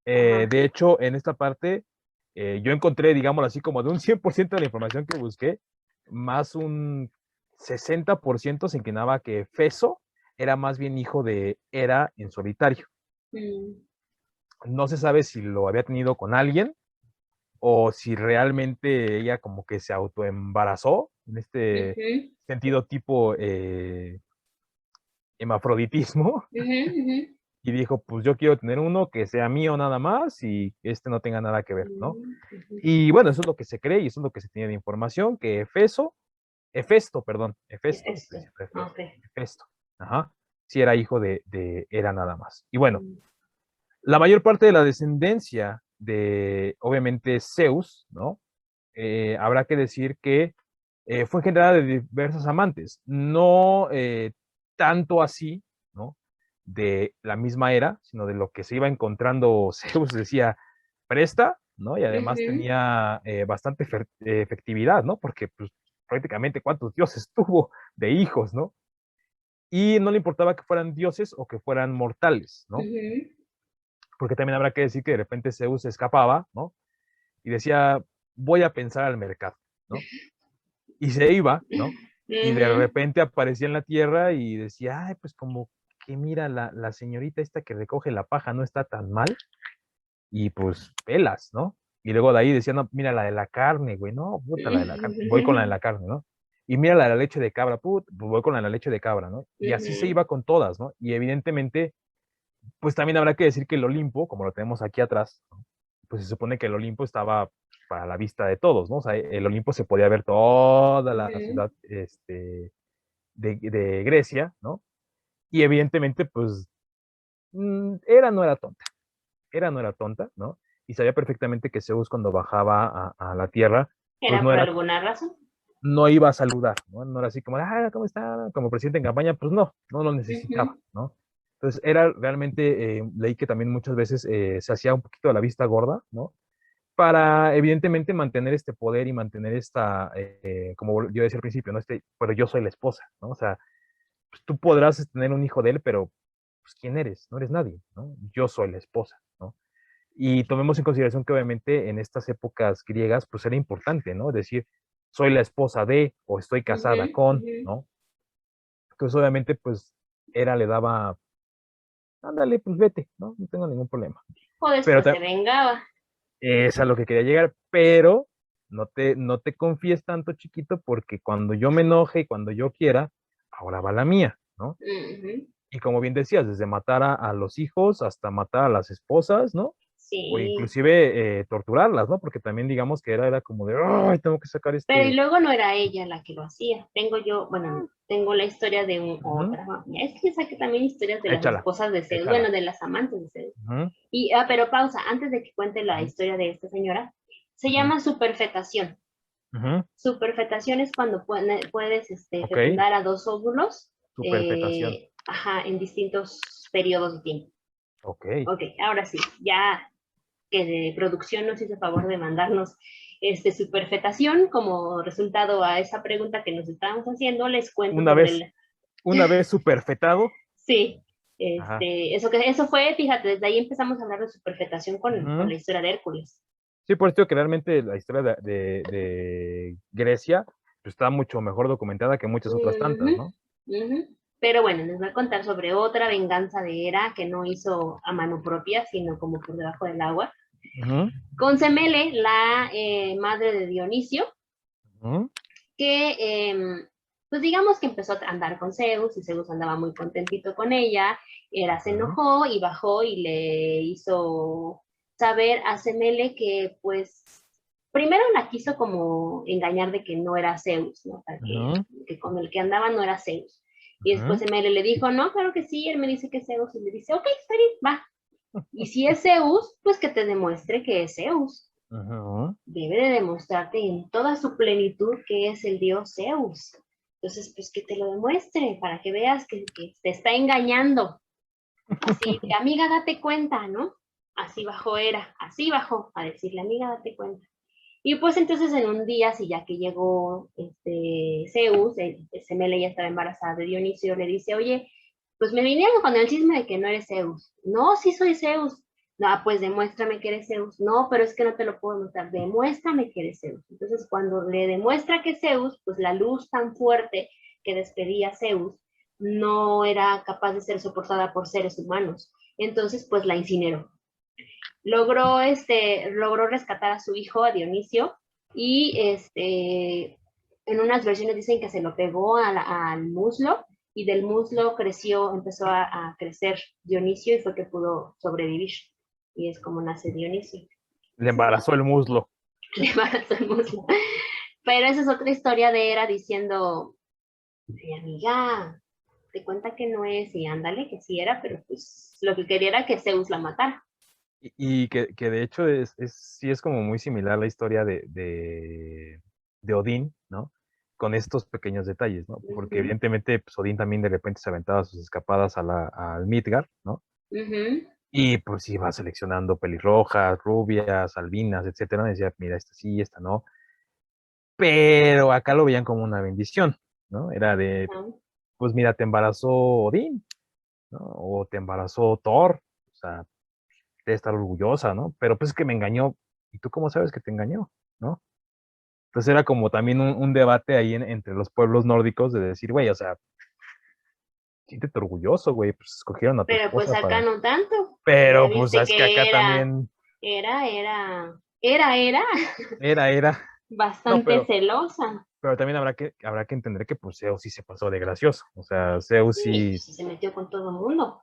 Ajá. De hecho, en esta parte, yo encontré, digamos así, como de un 100% de la información que busqué, más un 60% se inclinaba que Feso era más bien hijo de Hera en solitario. Mm. No se sabe si lo había tenido con alguien o si realmente ella como que se autoembarazó en este Ujú. sentido tipo hemafroditismo Ujú. Ujú. y dijo, pues yo quiero tener uno que sea mío nada más y este no tenga nada que ver, ¿no? Mm. Ujú. Y bueno, eso es lo que se cree y eso es lo que se tiene de información, que Hefesto, perdón, Hefesto, Efesto. Ok. Hefesto, ajá, sí era hijo de Hera nada más. Y bueno, Mm. la mayor parte de la descendencia de, obviamente, Zeus, ¿no? Habrá que decir que fue generada de diversos amantes, no tanto así, ¿no? De la misma era, sino de lo que se iba encontrando Zeus decía, presta, ¿no? Y además Ujú. tenía bastante efectividad, ¿no? Porque pues, prácticamente cuántos dioses tuvo de hijos, ¿no? Y no le importaba que fueran dioses o que fueran mortales, ¿no? Ujú. Porque también habrá que decir que de repente Zeus se escapaba, ¿no? Y decía, voy a pensar al mercado, ¿no? Y se iba, ¿no? Y de Ujú. repente aparecía en la tierra y decía, ay, pues como que mira, la señorita esta que recoge la paja no está tan mal, y pues pelas, ¿no? Y luego de ahí decía, no, mira la de la carne, güey, no, puta, la de la carne, voy con la de la carne, ¿no? Y mira la de la leche de cabra, puta, pues voy con la de la leche de cabra, ¿no? Y así se Ujú. iba con todas, ¿no? Y evidentemente, pues también habrá que decir que el Olimpo, como lo tenemos aquí atrás, ¿no? pues se supone que el Olimpo estaba para la vista de todos, ¿no? O sea, el Olimpo se podía ver toda la Ujú. ciudad de Grecia, ¿no? Y evidentemente, pues, Hera no era tonta, Hera no era tonta, ¿no? Y sabía perfectamente que Zeus cuando bajaba a la tierra, pues ¿Era por alguna razón? no iba a saludar, ¿no? No era así como, ah, ¿cómo está? Como presidente en campaña, pues no, no lo necesitaba, Ujú, ¿no? Entonces era realmente, leí que también muchas veces se hacía un poquito de la vista gorda, ¿no? Para evidentemente mantener este poder y mantener esta, como yo decía al principio, ¿no? Pero yo soy la esposa, ¿no? O sea, pues, tú podrás tener un hijo de él, pero pues, ¿quién eres? No eres nadie, ¿no? Yo soy la esposa, ¿no? Y tomemos en consideración que obviamente en estas épocas griegas, pues era importante, ¿no? Decir, soy la esposa de, o estoy ujú, casada con, ujú. ¿no? Entonces obviamente, pues, Hera le daba, ándale, pues vete, ¿no? No tengo ningún problema. O Pero después se vengaba. es a lo que quería llegar, pero no te confíes tanto, chiquito, porque cuando yo me enoje y cuando yo quiera, ahora va la mía, ¿no? Ujú. Y como bien decías, desde matar a los hijos hasta matar a las esposas, ¿no? O Sí. inclusive torturarlas, ¿no? Porque también digamos que era como de, ay, tengo que sacar Pero y luego no era ella la que lo hacía. Tengo yo, bueno, tengo la historia de Ujú. otra. Es que saqué también historias de las Échala, esposas de Zeus, bueno, échala. de las amantes de Zeus. Ujú, Y, pero pausa, antes de que cuente la ujú, historia de esta señora, se ujú, llama superfetación. ujú. Superfetación es cuando puedes Ok, fecundar a dos óvulos, superfetación. ajá, en distintos periodos de tiempo. Ok. Ok, ahora sí, ya que de producción nos hizo favor de mandarnos superfetación como resultado a esa pregunta que nos estábamos haciendo, les cuento Una sobre vez, el, una vez superfetado. sí, Ajá. eso fue, fíjate, desde ahí empezamos a hablar de superfetación con Ujú. la historia de Hércules. Sí, por esto que realmente la historia de Grecia pues, está mucho mejor documentada que muchas otras tantas, Ujú, ¿no? ujú. Pero bueno, les voy a contar sobre otra venganza de Hera que no hizo a mano propia, sino como por debajo del agua. Ujú, Con Semele, la madre de Dionisio, ujú, que pues digamos que empezó a andar con Zeus y Zeus andaba muy contentito con ella. Hera se ujú, enojó y bajó y le hizo saber a Semele que pues primero la quiso como engañar de que no era Zeus, ¿no? Para ujú, que con el que andaba no era Zeus. Y después ujú, Semele le dijo, no, claro que sí, él me dice que es Zeus y le dice, ok, está bien, va. Y si es Zeus, pues que te demuestre que es Zeus. ujú. Debe de demostrarte en toda su plenitud que es el dios Zeus. Entonces, pues que te lo demuestre para que veas que te está engañando. Así, de, amiga, date cuenta, ¿no? Así bajó Hera, así bajó a decirle, amiga, date cuenta. Y pues entonces en un día, si ya que llegó Zeus, Semele ya estaba embarazada de Dionisio, le dice, oye, pues me vinieron con el chisme de que no eres Zeus. No, sí soy Zeus. No, pues demuéstrame que eres Zeus. No, pero es que no te lo puedo mostrar. Demuéstrame que eres Zeus. Entonces, cuando le demuestra que es Zeus, pues la luz tan fuerte que despedía Zeus no era capaz de ser soportada por seres humanos. Entonces, pues la incineró. Logró rescatar a su hijo, a Dionisio, y en unas versiones dicen que se lo pegó al muslo y del muslo empezó a crecer Dionisio y fue que pudo sobrevivir. Y es como nace Dionisio. Le Esa es embarazó el muslo. le embarazó el muslo. Pero esa es otra historia de Hera diciendo, ay, amiga, te cuenta que no es, y ándale, que sí era, pero pues lo que quería era que Zeus la matara. Y que de hecho sí es como muy similar la historia de Odín, ¿no? Con estos pequeños detalles, ¿no? Uh Porque -huh, evidentemente pues, Odín también de repente se aventaba sus escapadas al Midgard, ¿no? uh -huh. Y pues iba seleccionando pelirrojas, rubias, albinas, etcétera. Y decía, mira, esta sí, esta no. Pero acá lo veían como una bendición, ¿no? Era de, pues mira, te embarazó Odín, ¿no? O te embarazó Thor, o sea, debe estar orgullosa, ¿no? Pero pues es que me engañó. ¿Y tú cómo sabes que te engañó? ¿No? Entonces era como también un debate ahí entre los pueblos nórdicos de decir, güey, o sea, siéntete orgulloso, güey, pues escogieron a tu Pero pues esposa acá para... no tanto. Ya Pero pues viste es que acá que también era era. No, bastante celosa. pero también habrá que entender que pues Zeus sí se pasó de gracioso. O sea, Zeus Sí, sí, pues sí se metió con todo el mundo.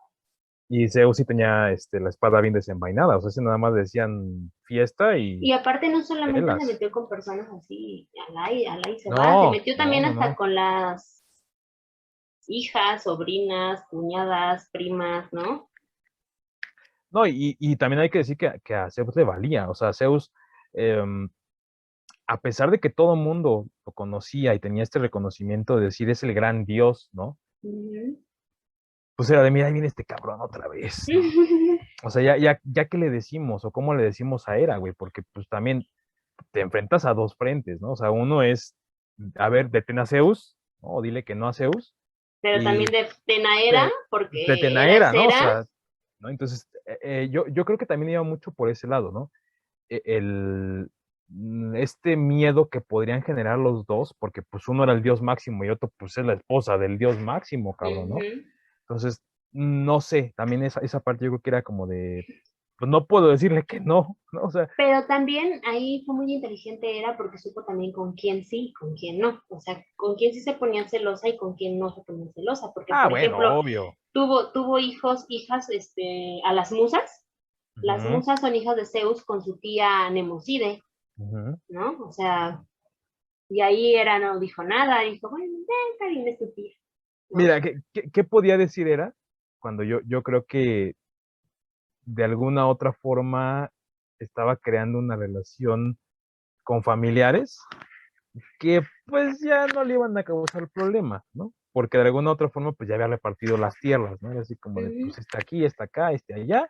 Y Zeus sí tenía la espada bien desenvainada, o sea, ese nada más decían fiesta y Y aparte no solamente se velas. metió con personas así, al ahí se va, se No, metió no, también no, hasta no. con las hijas, sobrinas, cuñadas, primas, ¿no? No, y también hay que decir que a Zeus le valía, o sea, Zeus, em, a pesar de que todo el mundo lo conocía y tenía este reconocimiento de decir es el gran dios, ¿no? Ujú. Pues era de, mira, ahí viene este cabrón otra vez, ¿no? O sea, ya que le decimos, o cómo le decimos a Hera, güey, porque pues también te enfrentas a dos frentes, ¿no? O sea, uno es, a ver, detén a Zeus, ¿no? O dile que no a Zeus, Pero también y de Tenaera, te, detén porque a era Hera, ¿no? O cera. sea, ¿no? Entonces, yo creo que también iba mucho por ese lado, ¿no? El, este miedo que podrían generar los dos, porque pues uno era el dios máximo y otro pues es la esposa del dios máximo, cabrón, ¿no? Ujú. Entonces, no sé, también esa parte yo creo que era como de, pues no puedo decirle que no, ¿no? O sea, Pero también ahí fue muy inteligente era porque supo también con quién sí, con quién no. O sea, con quién sí se ponía celosa y con quién no se ponía celosa. Porque, por bueno, ejemplo, obvio. tuvo hijos, hijas, a las musas. Las Ujú, musas son hijas de Zeus con su tía Nemoside, ujú. ¿no? O sea, y ahí era, no dijo nada, dijo, bueno, está bien, es tu tía, ¿no? Mira, ¿qué podía decir era? Cuando yo creo que de alguna otra forma estaba creando una relación con familiares que pues ya no le iban a causar problemas, ¿no? Porque de alguna otra forma pues ya había repartido las tierras, ¿no? Era así como de, Ujú. pues está aquí, está acá, este allá,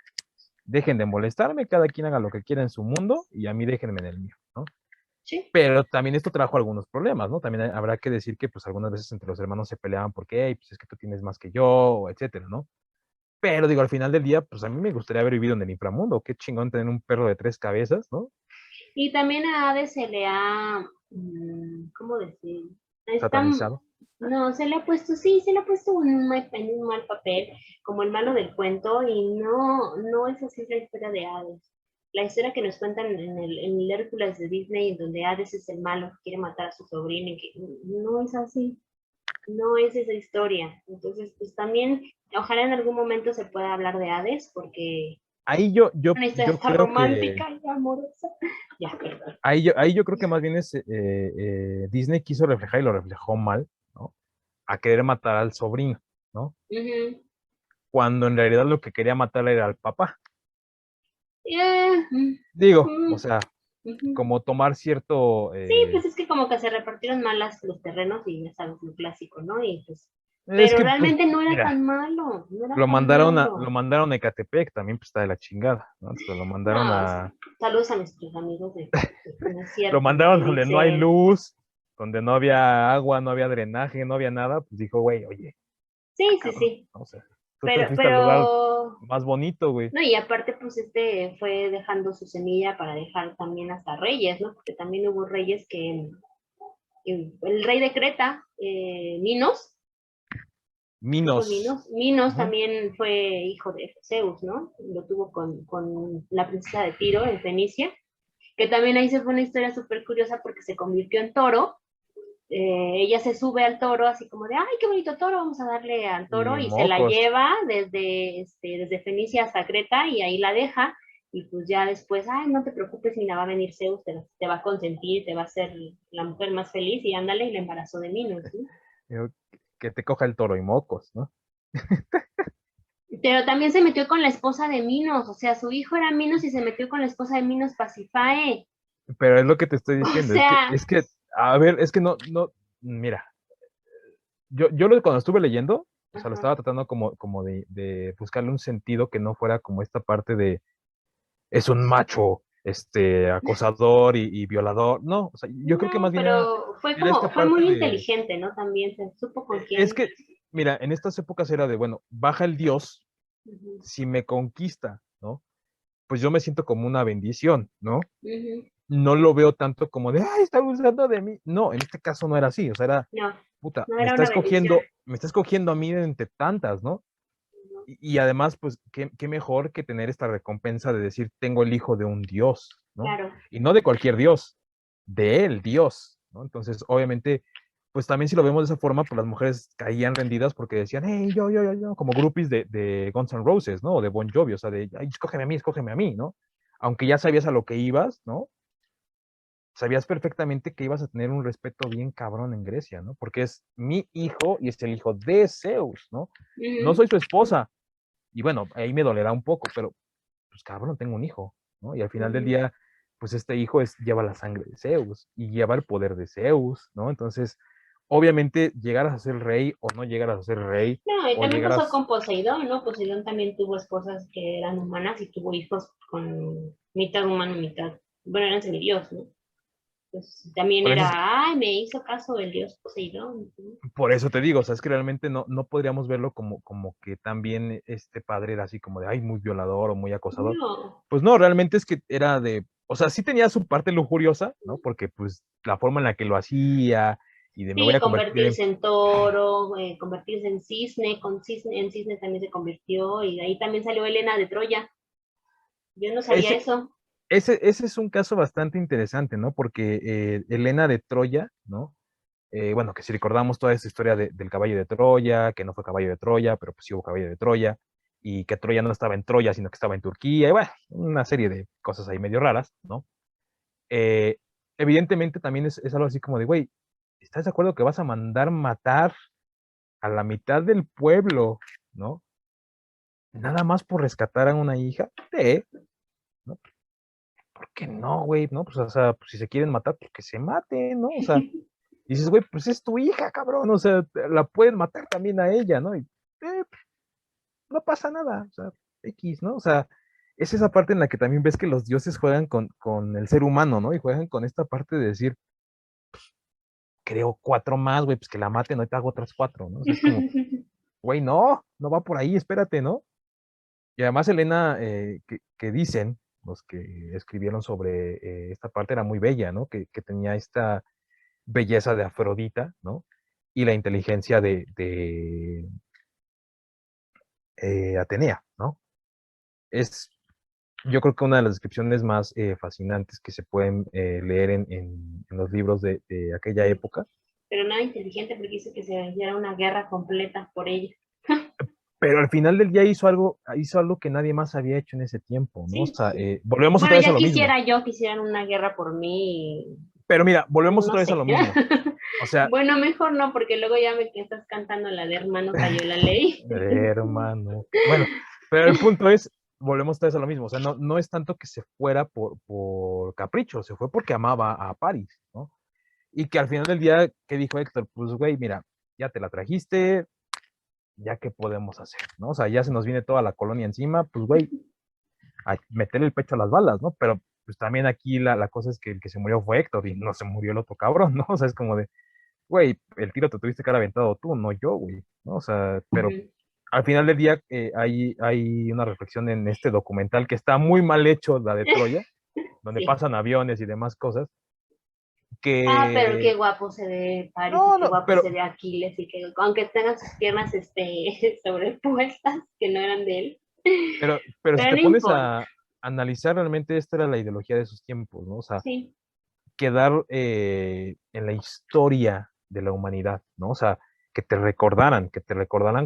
dejen de molestarme, cada quien haga lo que quiera en su mundo y a mí déjenme en el mío, ¿no? Sí. Pero también esto trajo algunos problemas, ¿no? También habrá que decir que pues algunas veces entre los hermanos se peleaban porque, hey, pues es que tú tienes más que yo, o etcétera, ¿no? Pero digo, al final del día, pues a mí me gustaría haber vivido en el inframundo, qué chingón tener un perro de tres cabezas, ¿no? Y también a Hades se le ha, ¿cómo decir? Está, Satanizado. no, se le ha puesto, sí, se le ha puesto en un mal papel, como el malo del cuento, y no, no es así la historia de Hades. La historia que nos cuentan en el Hércules de Disney, en donde Hades es el malo que quiere matar a su sobrino, y que no es así, no es esa historia. Entonces, pues también, ojalá en algún momento se pueda hablar de Hades, porque Ahí yo, yo, una historia yo está creo que romántica y amorosa. Ya, perdón. ahí yo creo que más bien es Disney quiso reflejar y lo reflejó mal, ¿no? A querer matar al sobrino, ¿no? Ujú. Cuando en realidad lo que quería matar era al papá. Mm, Digo, o mm, sea, ujú. como tomar cierto, Sí, pues es que como que se repartieron mal los terrenos y ya sabes, lo clásico, ¿no? Y pues, es pero que, pues, realmente no era mira, tan malo, no era lo tan mandaron lo malo. mandaron a Ecatepec, también pues está de la chingada, ¿no? Entonces, lo mandaron No, a, saludos a nuestros amigos de Catepec. No es lo cierto lo mandaron que donde no hay dicen. luz, donde no había agua, no había drenaje, no había nada, pues dijo, güey, oye, Sí, sí, cabrón, sí. ¿no? O sea, tú te fuiste al lugar más bonito, güey. No, y aparte, pues fue dejando su semilla para dejar también hasta reyes, ¿no? Porque también hubo reyes el rey de Creta, Minos, creo que Minos. Minos Ujú. también fue hijo de Zeus, ¿no? Lo tuvo con la princesa de Tiro en Fenicia, que también ahí se fue una historia súper curiosa porque se convirtió en toro. Ella se sube al toro así como de, ay, qué bonito toro, vamos a darle al toro Y y se la mocos. lleva desde Fenicia hasta Creta y ahí la deja y pues ya después, ay, no te preocupes, mira, va a venir Zeus, te va a consentir, te va a hacer la mujer más feliz y ándale y la embarazó de Minos, ¿no? Digo, que te coja el toro y mocos, ¿no? Pero también se metió con la esposa de Minos, o sea, su hijo era Minos y se metió con la esposa de Minos Pasifae. Pero es lo que te estoy O diciendo, sea, a ver, es que no, mira, cuando estuve leyendo, o sea, lo ajá, estaba tratando como de buscarle un sentido que no fuera como esta parte de, es un macho, acosador y violador, no, o sea, yo creo que no, más bien pero era esta fue parte muy de, inteligente, ¿no? También se supo con es quién. que, mira, en estas épocas era de, bueno, baja el dios, Ujú, si me conquista, ¿no? Pues yo me siento como una bendición, ¿no? ujú. No lo veo tanto como de, ay, está abusando de mí. No, en este caso no era así, o sea, era, No, puta, no era una bendición. me está escogiendo a mí de entre tantas, ¿no? ¿No? Y además, pues, qué mejor que tener esta recompensa de decir, tengo el hijo de un dios, ¿no? Claro. Y no de cualquier dios, de él, Dios, ¿no? Entonces, obviamente, pues también si lo vemos de esa forma, pues las mujeres caían rendidas porque decían, hey, yo, como groupies de Guns N' Roses, ¿no? O de Bon Jovi, o sea, de, ay, escógeme a mí, ¿no? Aunque ya sabías a lo que ibas, ¿no? Sabías perfectamente que ibas a tener un respeto bien cabrón en Grecia, ¿no? Porque es mi hijo y es el hijo de Zeus, ¿no? No soy su esposa. Y bueno, ahí me dolerá un poco, pero pues cabrón, tengo un hijo, ¿no? Y al final del día, pues este hijo lleva la sangre de Zeus y lleva el poder de Zeus, ¿no? Entonces, obviamente, llegaras a ser rey o no llegaras a ser rey, No, y o también pasó llegaras, con Poseidón, ¿no? Poseidón también tuvo esposas que eran humanas y tuvo hijos con mitad humano, mitad, bueno, eran semidios, ¿no? Pues también por eso, era, ay, me hizo caso el dios Poseidón, ¿no? por eso te digo, o sea, es que realmente no podríamos verlo como que también este padre era así como de, ay, muy violador o muy acosador. No, Pues no, realmente es que era de, o sea, sí tenía su parte lujuriosa, ¿no? Porque pues la forma en la que lo hacía y de me voy sí, a convertir en convertirse en toro, convertirse en cisne, en cisne también se convirtió, y de ahí también salió Helena de Troya. Yo no sabía ese, eso. ese es un caso bastante interesante, ¿no? Porque Helena de Troya, ¿no? Bueno, que si recordamos toda esa historia del caballo de Troya, que no fue caballo de Troya, pero pues sí hubo caballo de Troya, y que Troya no estaba en Troya, sino que estaba en Turquía, y bueno, una serie de cosas ahí medio raras, ¿no? Eh, evidentemente también es algo así como de, güey, ¿estás de acuerdo que vas a mandar matar a la mitad del pueblo, ¿no? Nada más por rescatar a una hija? Sí, ¿no? ¿Por qué no, güey? ¿No? Pues, o sea, pues, si se quieren matar, pues que se maten, ¿no? O sea, dices, güey, pues es tu hija, cabrón, o sea, la pueden matar también a ella, ¿no? Y no pasa nada, o sea, X, ¿no? O sea, es esa parte en la que también ves que los dioses juegan con el ser humano, ¿no? Y juegan con esta parte de decir, creo cuatro más, güey, pues que la maten, no te hago otras cuatro, ¿no? O sea, es como, güey, no va por ahí, espérate, ¿no? Y además, Elena, que dicen, los que escribieron sobre esta parte, era muy bella, ¿no? Que tenía esta belleza de Afrodita, ¿no? Y la inteligencia de Atenea, ¿no? Es, yo creo que una de las descripciones más fascinantes que se pueden leer en los libros de aquella época. Pero nada inteligente porque dice que se era una guerra completa por ella. Pero al final del día hizo algo que nadie más había hecho en ese tiempo, ¿no? O Sí, sea, sí. volvemos Bueno, otra vez a ya lo mismo. quisiera yo que hicieran una guerra por mí, Pero mira, volvemos no otra vez a sé. lo mismo. O sea, Bueno, mejor no, porque luego ya me estás cantando la de hermano cayó la ley. hermano. Bueno, pero el punto es, volvemos otra vez a lo mismo. O sea, no es tanto que se fuera por capricho, se fue porque amaba a Paris, ¿no? Y que al final del día, ¿qué dijo Héctor? Pues, güey, mira, ya te la trajiste, ya qué podemos hacer, ¿no? O sea, ya se nos viene toda la colonia encima, pues, güey, a meterle el pecho a las balas, ¿no? Pero pues también aquí la cosa es que el que se murió fue Héctor y no se murió el otro cabrón, ¿no? O sea, es como de, güey, el tiro te tuviste que haber aventado tú, no yo, güey, ¿no? O sea, pero Ujú. al final del día hay una reflexión en este documental que está muy mal hecho, la de Troya, donde Sí. pasan aviones y demás cosas, Ah, pero qué que, guapo se ve Paris y no, qué no, guapo pero, se ve Aquiles y que aunque tengan sus piernas sobrepuestas, que no eran de él, pero si pero te no pones importa. a analizar realmente esta era la ideología de esos tiempos, ¿no? O sea, Sí. quedar en la historia de la humanidad, ¿no? O sea, que te recordaran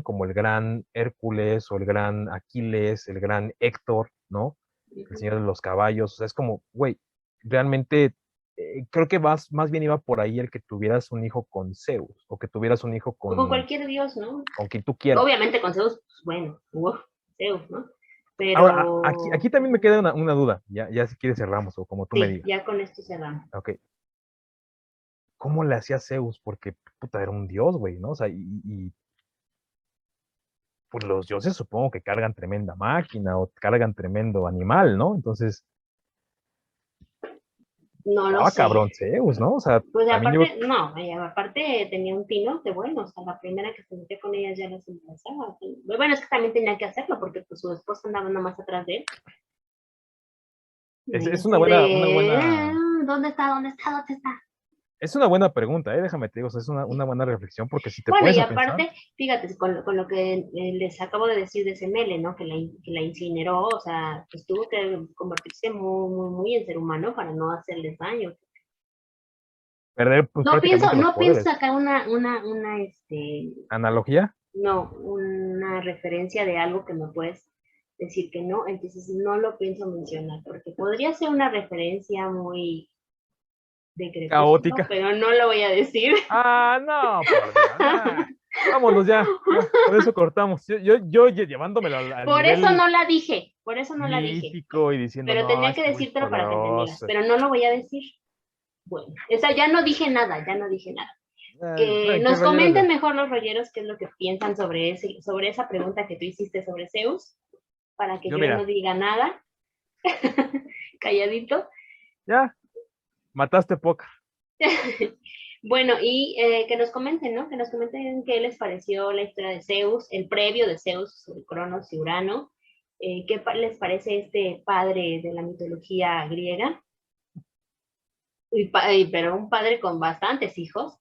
como el gran Hércules o el gran Aquiles, el gran Héctor, ¿no? El Ujú. señor de los caballos, o sea, es como, güey, realmente creo que más bien iba por ahí el que tuvieras un hijo con Zeus o que tuvieras un hijo O con cualquier dios, ¿no? con quien tú quieras. Obviamente con Zeus, pues bueno, uf, Zeus, ¿no? Ahora, Pero aquí también me queda una duda, ya si quieres cerramos o como tú me sí, digas. ya con esto cerramos. Ok, ¿cómo le hacía Zeus? Porque, puta, era un dios, güey, ¿no? O sea, pues los dioses supongo que cargan tremenda máquina o cargan tremendo animal, ¿no? Entonces, No lo estaba sé. cabrón Zeus, ¿no? O sea, Pues también yo, aparte, no, aparte tenía un tino de bueno, o sea, la primera que se metió con ella ya las embarazaba. Bueno, es que también tenía que hacerlo porque pues su esposa andaba nomás atrás de él. Y es una así buena, de, ¿dónde está? ¿Dónde está? ¿Dónde está? es una buena pregunta, déjame te digo, o sea, es una buena reflexión porque si te Bueno, pones y a pensar, aparte, fíjate, con lo que les acabo de decir de Semele, ¿no? Que la incineró, o sea, pues tuvo que convertirse muy en ser humano para no hacerles daño. Perder, pues, No pienso, prácticamente los no pienso poderes. sacar ¿Analogía? no, una referencia de algo que me puedes decir que no, entonces no lo pienso mencionar, porque podría ser una referencia muy de crepúsculo, Caótica. pero no lo voy a decir. Ah, no, por Dios. Ah, vámonos ya, ya. Con eso cortamos. Yo llevándomelo al Por eso nivel no la dije, por eso no la dije, mítico y diciendo, pero no, tenía es que que muy decírtelo para que entendieras, poderoso. pero no lo voy a decir. Bueno, o sea, ya no dije nada, ya no dije nada. Que ¿Qué nos rolleras comenten de? mejor los rolleros qué es lo que piensan sobre esa pregunta que tú hiciste sobre Zeus, para que Yo, yo no mira, diga nada, calladito. ya, mataste póker. Bueno, y que nos comenten, ¿no? Que nos comenten qué les pareció la historia de Zeus, el previo de Zeus sobre Cronos y Urano, qué les parece este padre de la mitología griega, pero un padre con bastantes hijos,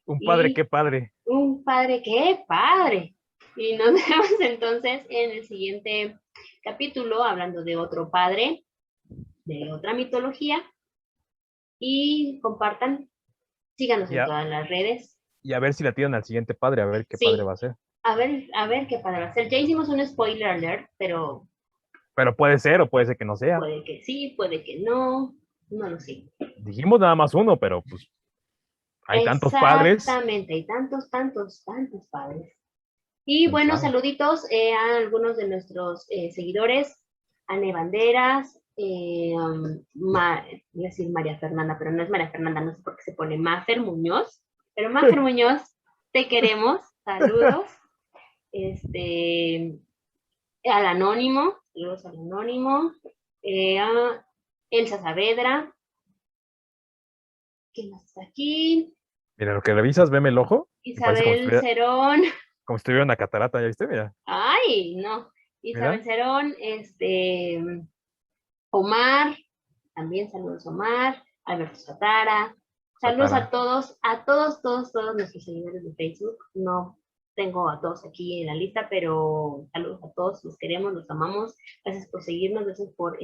Un padre, qué y padre. un padre, qué padre. Y nos vemos entonces en el siguiente capítulo hablando de otro padre, de otra mitología, y compartan, síganos en Ya, todas las redes. y a ver si la tiran al siguiente padre, a ver qué padre Sí, va a ser. a ver qué padre va a ser. Ya hicimos un spoiler alert, pero Pero puede ser o puede ser que no sea. puede que sí, puede que no, no lo sé. Dijimos nada más uno, pero pues hay tantos padres. Exactamente, hay tantos, tantos, tantos padres. Y ¿Quién bueno, sabe? saluditos a algunos de nuestros seguidores, Ane Banderas, voy a decir María Fernanda, pero no es María Fernanda, no sé por qué se pone Mafer Muñoz, pero Mafer Muñoz, te queremos, saludos. Este, al Anónimo, saludos al Anónimo, a Elsa Saavedra, ¿quién más está aquí? Mira, lo que revisas, veme el ojo, y parece Isabel Cerón, como si estuviera una catarata, ¿ya viste? Mira, ay, no, Isabel mira, Cerón, Omar, también saludos Omar, Alberto Satara, saludos Satara. a todos, todos, todos nuestros seguidores de Facebook, no tengo a todos aquí en la lista, pero saludos a todos, los queremos, los amamos, gracias por seguirnos, gracias por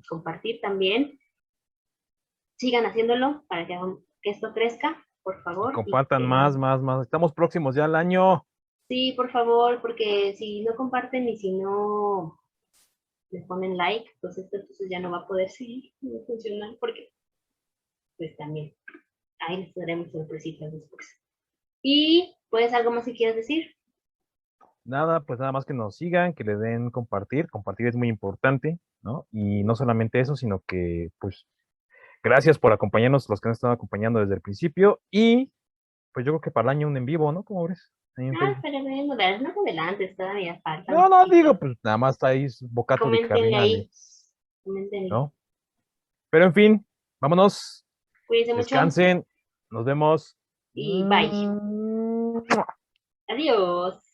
compartir también, sigan haciéndolo para que esto crezca, por Y favor, y compartan que más, más, más. Estamos próximos ya al año. sí, por favor, porque si no comparten y si no le ponen like, pues esto entonces ya no va a poder seguir, no va a funcionar, porque pues también ahí les daremos sorpresitas después. Y pues algo más que quieras decir. Nada, pues nada más que nos sigan, que le den compartir. Compartir es muy importante, ¿no? Y no solamente eso, sino que, pues, gracias por acompañarnos, los que nos están acompañando desde el principio. Y, pues, yo creo que para el año un en vivo, ¿no? ¿Cómo ves? Ahí en Ah, Facebook. pero no más adelante, todavía falta un No, no, digo, poquito. pues, nada más está ahí Bocato di Coméntenle Cardinale, ahí, coméntenle. ¿no? Pero, en fin, vámonos. Cuídense mucho Descansen. Nos vemos. y bye. Mm. Adiós.